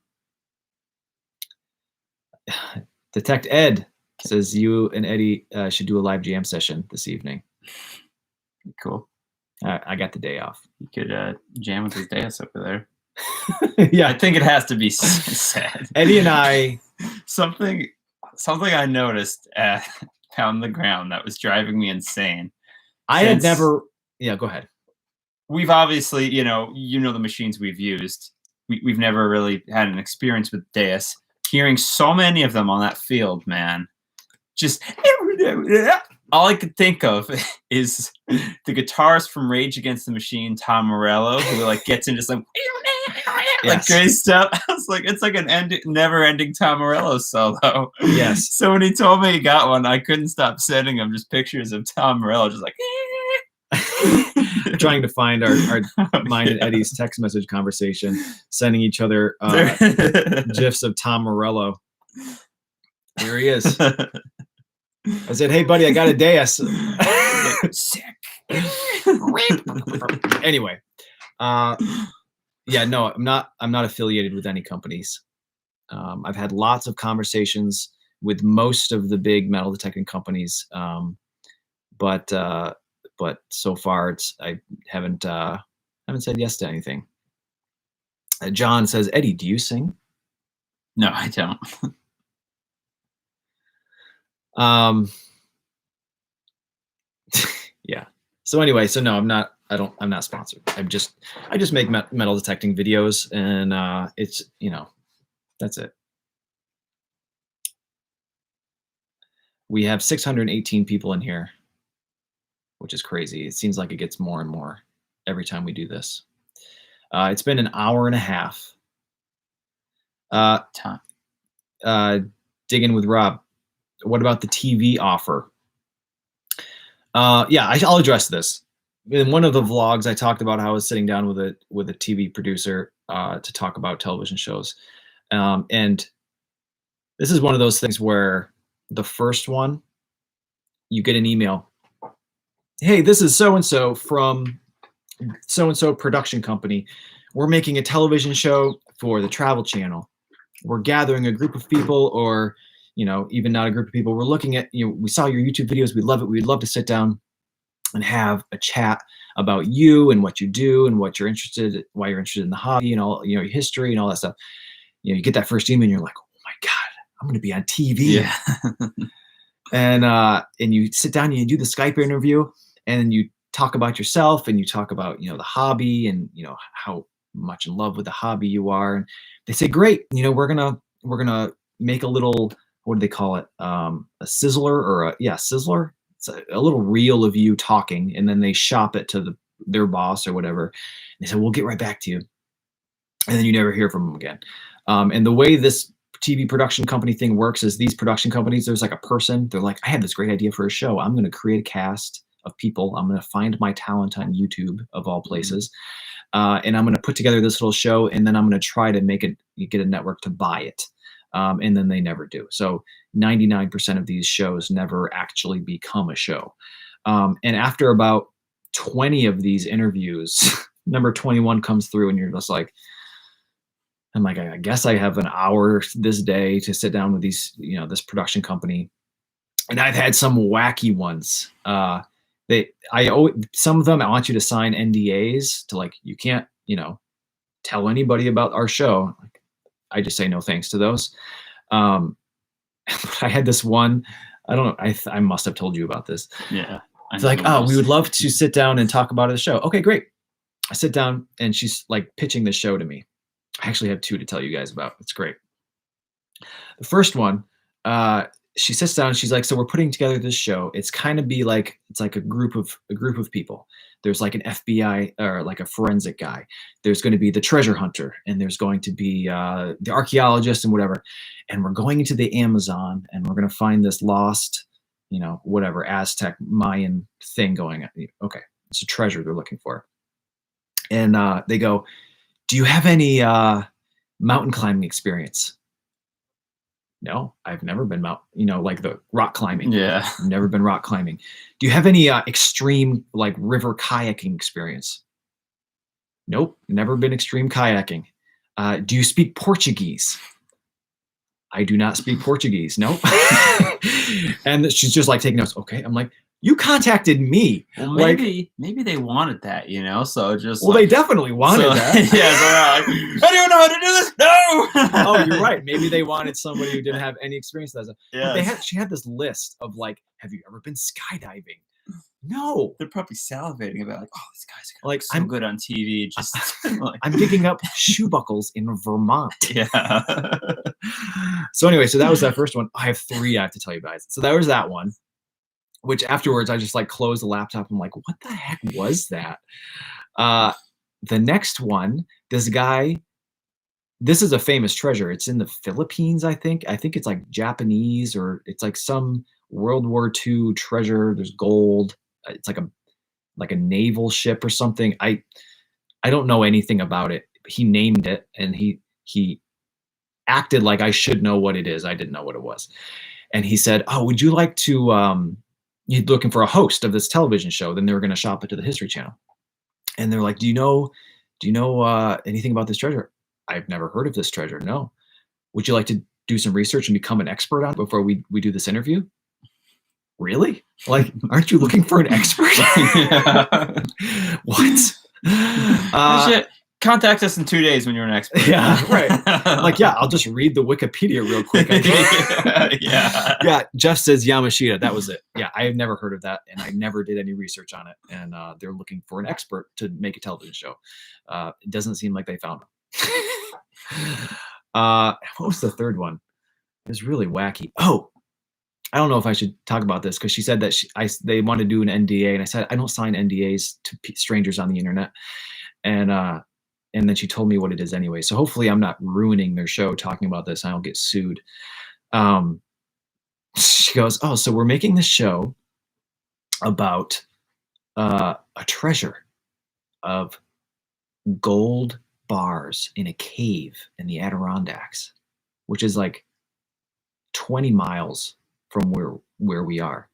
Detect Ed says you and Eddie should do a live jam session this evening. Cool. I got the day off. You could jam with his Deus over there. Yeah, I think it has to be said. Eddie and I. Something I noticed on the ground that was driving me insane. I had never. Yeah, go ahead. We've obviously, you know the machines we've used. We've never really had an experience with Deus. Hearing so many of them on that field, man, just all I could think of is the guitarist from Rage Against the Machine, Tom Morello, who like gets into some like crazy stuff. I was like, it's like an never-ending Tom Morello solo. Yes. So when he told me he got one, I couldn't stop sending him just pictures of Tom Morello, just like. Trying to find our mine and Eddie's text message conversation, sending each other gifs of Tom Morello. Here he is. I said, "Hey, buddy, I got a Deus." Sick. Anyway, yeah, no, I'm not affiliated with any companies. I've had lots of conversations with most of the big metal detecting companies, but so far I haven't said yes to anything. John says, Eddie, do you sing? No, I don't. Yeah. So anyway, so no, I'm not sponsored. I just make metal detecting videos, and it's, that's it. We have 618 people in here, which is crazy. It seems like it gets more and more every time we do this. It's been an hour and a half. Digging with Rob. What about the TV offer? Yeah, I'll address this. In one of the vlogs, I talked about how I was sitting down with a TV producer to talk about television shows. And this is one of those things where the first one, you get an email. Hey, this is so-and-so from so-and-so production company. We're making a television show for the Travel Channel. We're gathering a group of people, or, you know, even not a group of people. We're looking at, you know, we saw your YouTube videos. We love it. We'd love to sit down and have a chat about you and what you do and what you're interested, why you're interested in the hobby and all, you know, your history and all that stuff. You know, you get that first email and you're like, oh my God, I'm going to be on TV. Yeah. And you sit down and you do the Skype interview and you talk about yourself and you talk about, you know, the hobby and, you know, how much in love with the hobby you are. And they say, great, you know, we're gonna make a little, what do they call it? A sizzler or sizzler. It's a little reel of you talking, and then they shop it to their boss or whatever. And they say, we'll get right back to you. And then you never hear from them again. And the way this TV production company thing works is these production companies, there's like a person, they're like, I had this great idea for a show. I'm going to create a cast of people. I'm going to find my talent on YouTube of all places. And I'm going to put together this little show, and then I'm going to try to get a network to buy it. And then they never do. So 99% of these shows never actually become a show. And after about 20 of these interviews, number 21 comes through and you're just like, I'm like, I guess I have an hour this day to sit down with these, you know, this production company. And I've had some wacky ones. Some of them, I want you to sign NDAs to, like, you can't, you know, tell anybody about our show. Like, I just say no thanks to those. But I had this one, I don't know, I must have told you about this. Yeah. It's like, oh, we would love to sit down and talk about the show. Okay, great. I sit down and she's like pitching the show to me. I actually have two to tell you guys about. It's great. The first one, she sits down. She's like, so we're putting together this show. It's kind of be like, it's like a group of people. There's like an FBI or like a forensic guy. There's going to be the treasure hunter, and there's going to be the archaeologist and whatever. And we're going into the Amazon, and we're going to find this lost, you know, whatever Aztec Mayan thing going on. Okay, it's a treasure they're looking for. And they go, do you have any mountain climbing experience? No, I've never been like the rock climbing. Yeah. I've never been rock climbing. Do you have any extreme like river kayaking experience? Nope, never been extreme kayaking. Do you speak Portuguese? I do not speak Portuguese. Nope. And she's just like taking notes. Okay, I'm like, you contacted me. Well, maybe they wanted that, you know. So just they definitely wanted that. Yeah, so they're like, anyone know how to do this? No. Oh, you're right. Maybe they wanted somebody who didn't have any experience with that. Yeah. She had this list of like, have you ever been skydiving? No. They're probably salivating about like, oh, these guys are like, so good on TV. Just like, I'm digging up shoe buckles in Vermont. Yeah. So anyway, so that was that first one. I have three I have to tell you guys. So that was that one. Which afterwards I just like closed the laptop. I'm like, what the heck was that? The next one, this guy, this is a famous treasure. It's in the Philippines, I think. I think it's like Japanese, or it's like some World War II treasure. There's gold. It's like a naval ship or something. I don't know anything about it. He named it, and he acted like I should know what it is. I didn't know what it was. And he said, oh, would you like to you're looking for a host of this television show? Then they were going to shop it to the History Channel. And they're like, do you know anything about this treasure? I've never heard of this treasure. No. Would you like to do some research and become an expert on it before we do this interview? Really? Like, aren't you looking for an expert? What? Contact us in 2 days when you're an expert. Yeah, right. Like, yeah, I'll just read the Wikipedia real quick. Yeah. Jeff says Yamashita. That was it. Yeah, I have never heard of that, and I never did any research on it. And they're looking for an expert to make a television show. It doesn't seem like they found him. What was the third one? It was really wacky. Oh, I don't know if I should talk about this because she said that they want to do an NDA, and I said I don't sign NDAs to strangers on the internet. And then she told me what it is anyway. So hopefully I'm not ruining their show talking about this. I don't get sued. She goes, oh, so we're making this show about a treasure of gold bars in a cave in the Adirondacks, which is like 20 miles from where we are.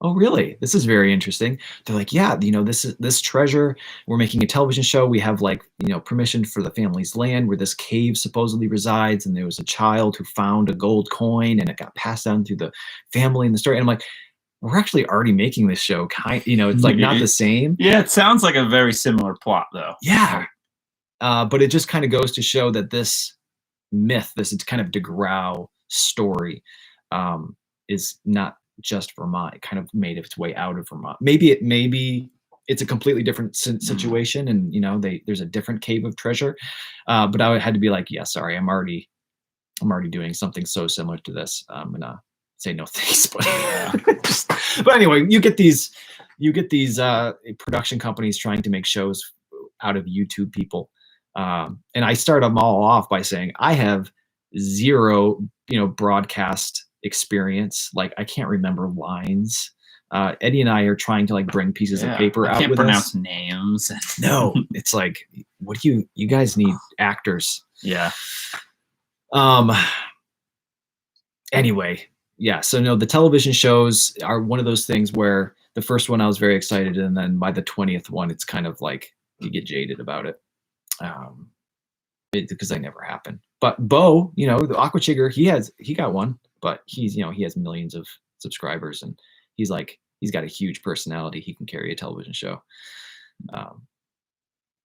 oh, really? This is very interesting. They're like, yeah, this treasure. We're making a television show. We have like, permission for the family's land where this cave supposedly resides. And there was a child who found a gold coin and it got passed down through the family and the story. And I'm like, we're actually already making this show. It's like not the same. Yeah, it sounds like a very similar plot though. Yeah. But it just kind of goes to show that this myth, this kind of DeGrau story, is not just Vermont. It kind of made its way out of Vermont. Maybe it's a completely different situation, and there's a different cave of treasure. But I had to be like, yeah, sorry, I'm already doing something so similar to this. I'm gonna say no thanks. But but anyway, you get these production companies trying to make shows out of YouTube people. And I start them all off by saying I have zero, broadcast experience. Like I can't remember lines. Eddie and I are trying to like bring pieces of paper out with us. Can't pronounce names. No, it's like, what do you guys need actors? Yeah. Anyway, yeah. So no, the television shows are one of those things where the first one I was very excited, and then by the 20th one, it's kind of like you get jaded about it. Because they never happen. But Bo, the Aqua Chigger, he got one, but he has millions of subscribers, and he's got a huge personality. He can carry a television show.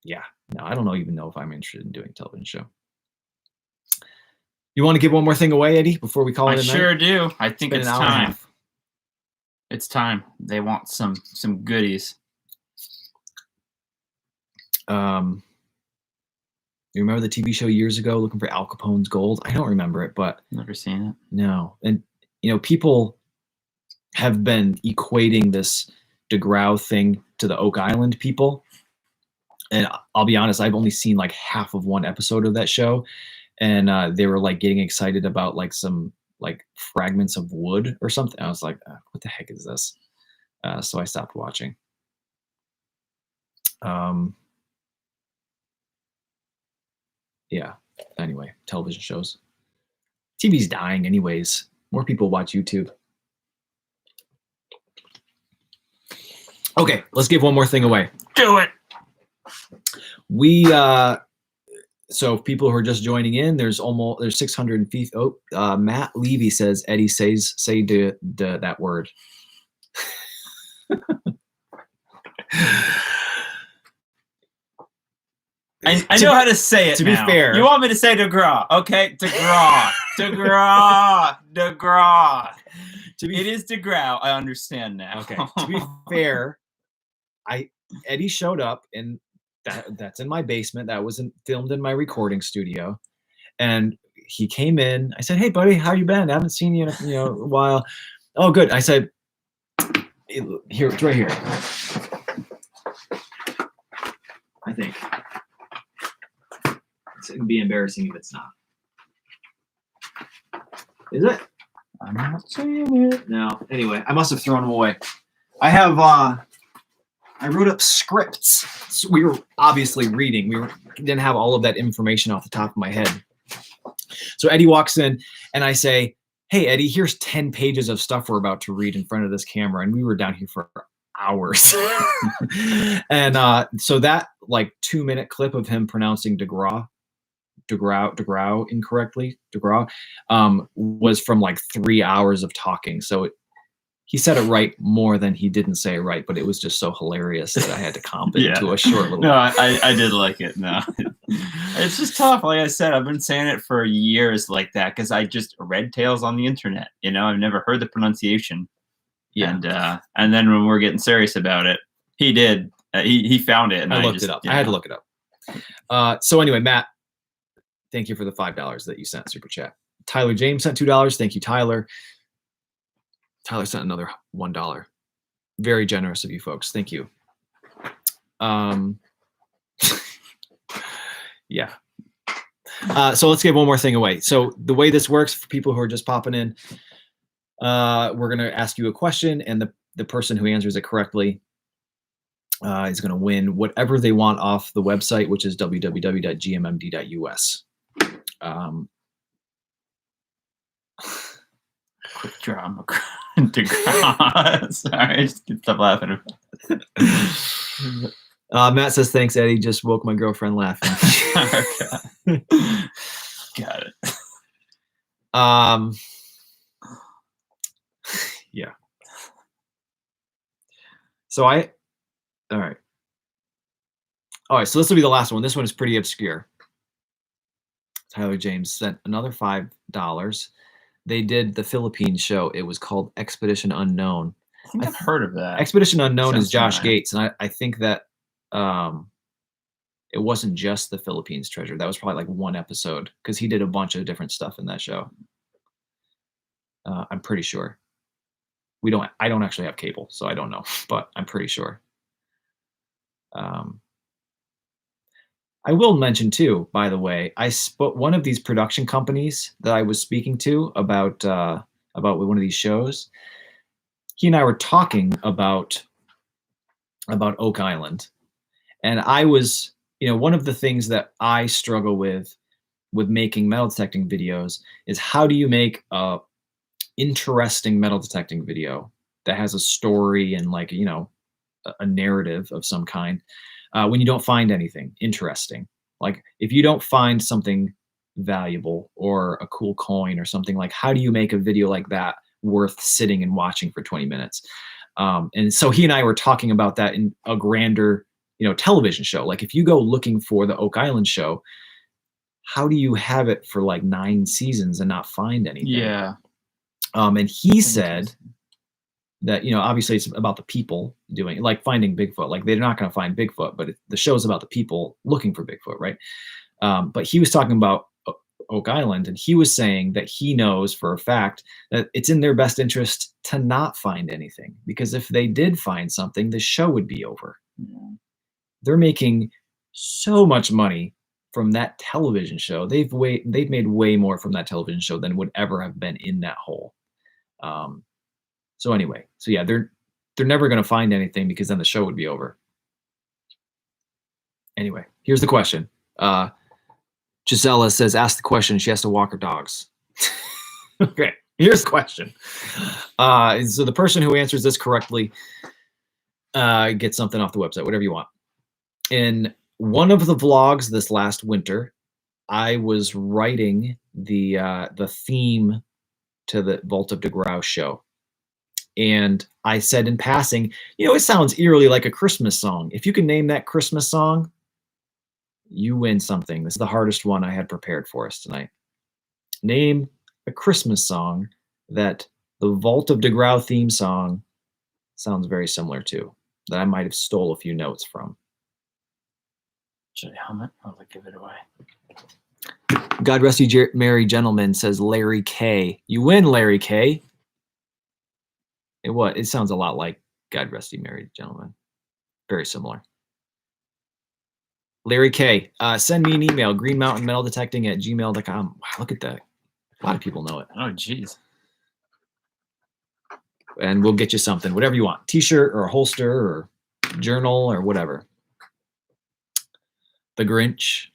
Yeah, no, I don't even know if I'm interested in doing a television show. You want to give one more thing away, Eddie, before we call it a night? I sure do. I think it's time. It's time. They want some goodies. You remember the TV show years ago, looking for Al Capone's gold? I don't remember it, but never seen it. No, and people have been equating this DeGrau thing to the Oak Island people, and I'll be honest, I've only seen like half of one episode of that show, and they were like getting excited about like some like fragments of wood or something. I was like, what the heck is this? So I stopped watching. Yeah. Anyway, television shows. TV's dying anyways. More people watch YouTube. Okay, let's give one more thing away. Do it. We so people who are just joining in, there's 600 feet. Oh, Matt Levy says, Eddie say that word. I know how to say it. To now. be fair, you want me to say DeGrau? Okay, DeGrau, DeGrau. It is DeGrau. I understand now. Okay. To be fair, Eddie showed up, and that's in my basement. That wasn't filmed in my recording studio, and he came in. I said, "Hey, buddy, how you been? I haven't seen you in a while." Oh, good. I said, "Here, it's right here." I think. It'd be embarrassing if it's not. Is it? I'm not seeing it. No. Anyway, I must have thrown them away. I have. I wrote up scripts. So we were obviously reading. We didn't have all of that information off the top of my head. So Eddie walks in, and I say, "Hey, Eddie, here's 10 pages of stuff we're about to read in front of this camera." And we were down here for hours. And so that like 2-minute clip of him pronouncing DeGrau incorrectly, DeGrau, was from like 3 hours of talking. So he said it right more than he didn't say it right, but it was just so hilarious that I had to comp it into a short little. No, I did like it. No, it's just tough. Like I said, I've been saying it for years like that because I just read tales on the internet. I've never heard the pronunciation. Yeah. And then when we're getting serious about it, he did. He found it, and I looked it up. I had to look it up. So anyway, Matt, thank you for the $5 that you sent super chat. Tyler James sent $2. Thank you, Tyler. Tyler sent another $1. Very generous of you folks. Thank you. Yeah. So let's give one more thing away. So the way this works for people who are just popping in, we're going to ask you a question, and the person who answers it correctly is going to win whatever they want off the website, which is www.gmmd.us. Quick drama. DeGraw. Sorry, I just can't stop laughing. Matt says, thanks, Eddie. Just woke my girlfriend laughing. Got it. Yeah. So all right. All right, so this will be the last one. This one is pretty obscure. Tyler James sent another $5. They did the Philippines show. It was called Expedition Unknown. I think I've heard of that. Expedition Unknown is Sounds Josh familiar. Gates, and I think that it wasn't just the Philippines treasure. That was probably like one episode because he did a bunch of different stuff in that show. I'm pretty sure. I don't actually have cable, so I don't know, but I'm pretty sure. I will mention too, by the way, I spoke one of these production companies that I was speaking to about one of these shows. He and I were talking about Oak Island, and I was, one of the things that I struggle with making metal detecting videos is how do you make a interesting metal detecting video that has a story and like, a narrative of some kind when you don't find anything interesting. Like if you don't find something valuable or a cool coin or something, like how do you make a video like that worth sitting and watching for 20 minutes? And so he and I were talking about that in a grander, television show. Like if you go looking for the Oak Island show, how do you have it for like 9 seasons and not find anything? Yeah. And he said that, obviously it's about the people doing it, like finding Bigfoot. Like they're not going to find Bigfoot, but the show's about the people looking for Bigfoot, right? But he was talking about Oak Island, and he was saying that he knows for a fact that it's in their best interest to not find anything, because if they did find something, the show would be over. Yeah. They're making so much money from that television show. They've made way more from that television show than would ever have been in that hole. So anyway, yeah, they're never going to find anything because then the show would be over. Anyway, here's the question. Gisela says, ask the question. She has to walk her dogs. Okay, here's the question. So the person who answers this correctly gets something off the website, whatever you want. In one of the vlogs this last winter, I was writing the theme to the Vault of DeGrau show. And I said in passing, it sounds eerily like a Christmas song. If you can name that Christmas song, you win something. This is the hardest one I had prepared for us tonight. Name a Christmas song that the Vault of DeGrau theme song sounds very similar to, that I might have stole a few notes from. Should I hum it? I'll give it away. God rest you, merry gentleman, says Larry K. You win, Larry K. It sounds a lot like God rest you, merry gentleman. Very similar. Larry K. Send me an email, greenmountainmetaldetecting@gmail.com. Wow, look at that. A lot of people know it. Oh, geez. And we'll get you something, whatever you want. T-shirt or a holster or journal or whatever. The Grinch.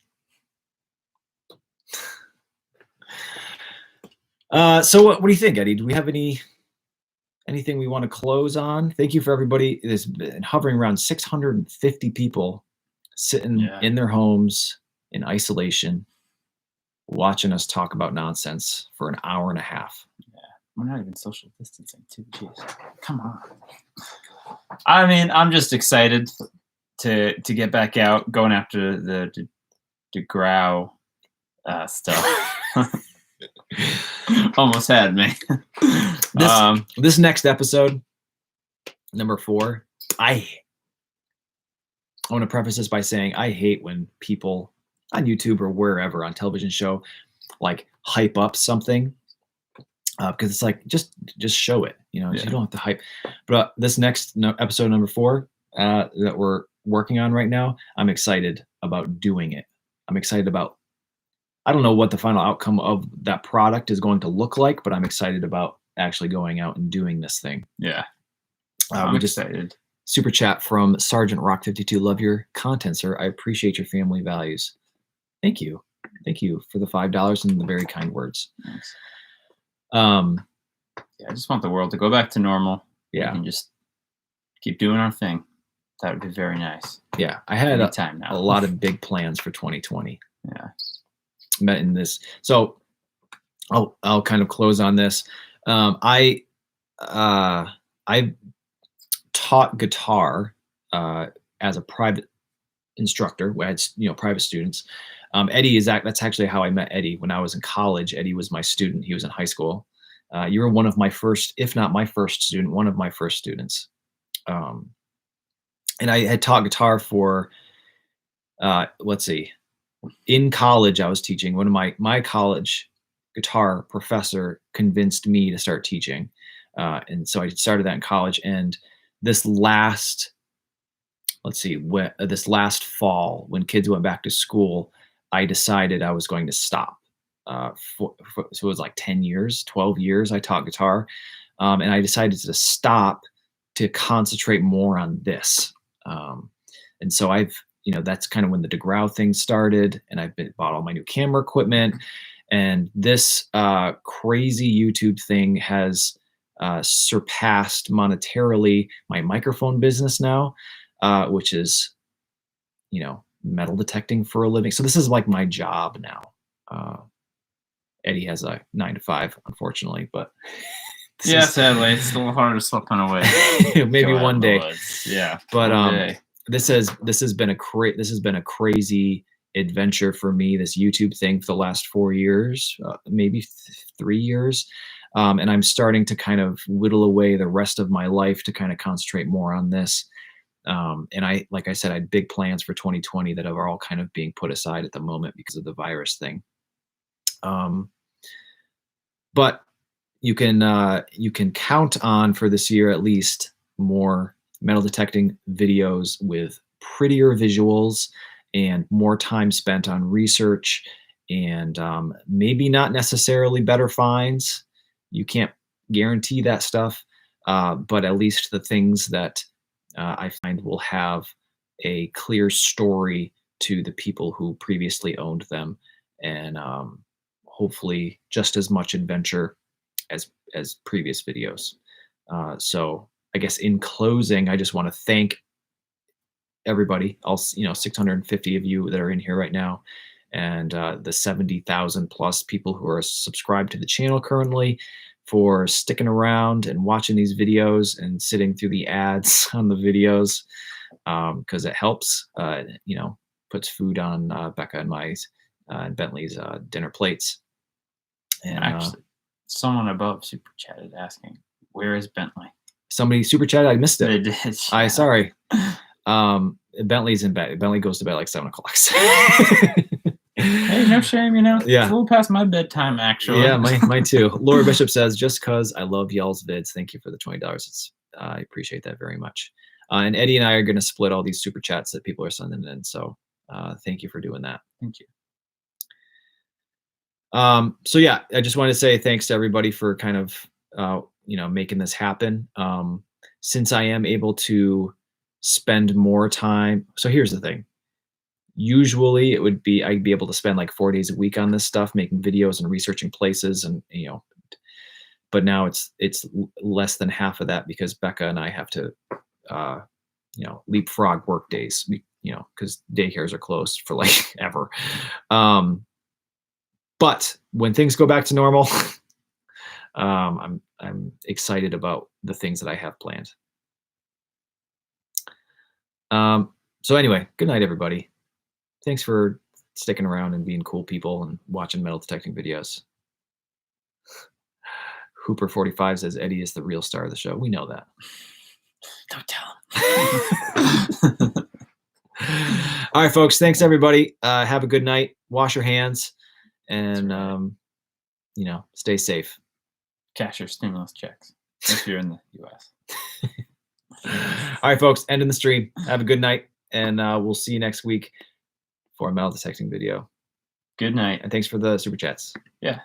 So what do you think, Eddie? Do we have anything we want to close on? Thank you for everybody. There's been hovering around 650 people sitting in their homes in isolation, watching us talk about nonsense for an hour and a half. Yeah, we're not even social distancing too. Jeez, come on. I mean, I'm just excited to get back out, going after the DeGrau stuff. Almost had me. This next episode, number 4, I want to preface this by saying I hate when people on YouTube or wherever on television show like hype up something because it's like just show it, you don't have to hype. But this next episode, number 4, that we're working on right now, I'm excited about doing it. I'm excited about. I don't know what the final outcome of that product is going to look like, but I'm excited about actually going out and doing this thing. Yeah. I'm excited. Super chat from Sergeant Rock 52. Love your content, sir. I appreciate your family values. Thank you. Thank you for the $5 and the very kind words. Nice. I just want the world to go back to normal. Yeah. We can just keep doing our thing. That would be very nice. Yeah. I had Anytime now. a lot of big plans for 2020. Yeah. Met in this. So I'll kind of close on this. I taught guitar as a private instructor. We had private students. Eddie that's actually how I met Eddie when I was in college. Eddie was my student. He was in high school. You were one of my first, if not my first student, one of my first students. And I had taught guitar for, let's see, in college I was teaching. One of my college guitar professor convinced me to start teaching. And so I started that in college. And this last, this last fall, when kids went back to school, I decided I was going to stop. So it was like 10 years, 12 years I taught guitar. And I decided to stop to concentrate more on this. And so that's kind of when the DeGrau thing started, and I've bought all my new camera equipment. And this crazy YouTube thing has surpassed monetarily my microphone business now, which is, metal detecting for a living. So this is like my job now. Eddie has a 9 to 5, unfortunately, but sadly, it's a little harder to slip on away. Maybe one day. Yeah, but this has been a crazy adventure for me. This YouTube thing for the last 4 years, maybe 3 years. And I'm starting to kind of whittle away the rest of my life to kind of concentrate more on this. And like I said, I had big plans for 2020 that are all kind of being put aside at the moment because of the virus thing. But you can count on, for this year at least, more metal detecting videos with prettier visuals and more time spent on research, and maybe not necessarily better finds. You can't guarantee that stuff, but at least the things that I find will have a clear story to the people who previously owned them, and hopefully just as much adventure as previous videos. So I guess in closing, I just want to thank everybody, all 650 of you that are in here right now, and the 70,000 plus people who are subscribed to the channel currently, for sticking around and watching these videos and sitting through the ads on the videos, because it helps, puts food on Becca and my and Bentley's dinner plates. And actually, someone above super chatted asking, where is Bentley? Somebody super chatted. I missed it. They did. Sorry. Bentley's in bed. Bentley goes to bed like 7 o'clock. Hey, no shame, Yeah. It's a little past my bedtime, actually. Yeah, mine too. Laura Bishop says, just cause I love y'all's vids. Thank you for the $20. I appreciate that very much. And Eddie and I are going to split all these super chats that people are sending in. So thank you for doing that. Thank you. So yeah, I just want to say thanks to everybody for kind of, making this happen. Since I am able to spend more time. So here's the thing. Usually I'd be able to spend like 4 days a week on this stuff, making videos and researching places, and but now it's less than half of that because Becca and I have to leapfrog work days, because daycares are closed for like ever. But when things go back to normal, I'm excited about the things that I have planned. So anyway, good night, everybody. Thanks for sticking around and being cool people and watching metal detecting videos. Hooper45 says Eddie is the real star of the show. We know that. Don't tell him. All right, folks. Thanks, everybody. Have a good night. Wash your hands, and stay safe. Cash your stimulus checks if you're in the U.S. All right, folks. Ending the stream. Have a good night, and we'll see you next week for a metal detecting video. Good night. And thanks for the super chats. Yeah.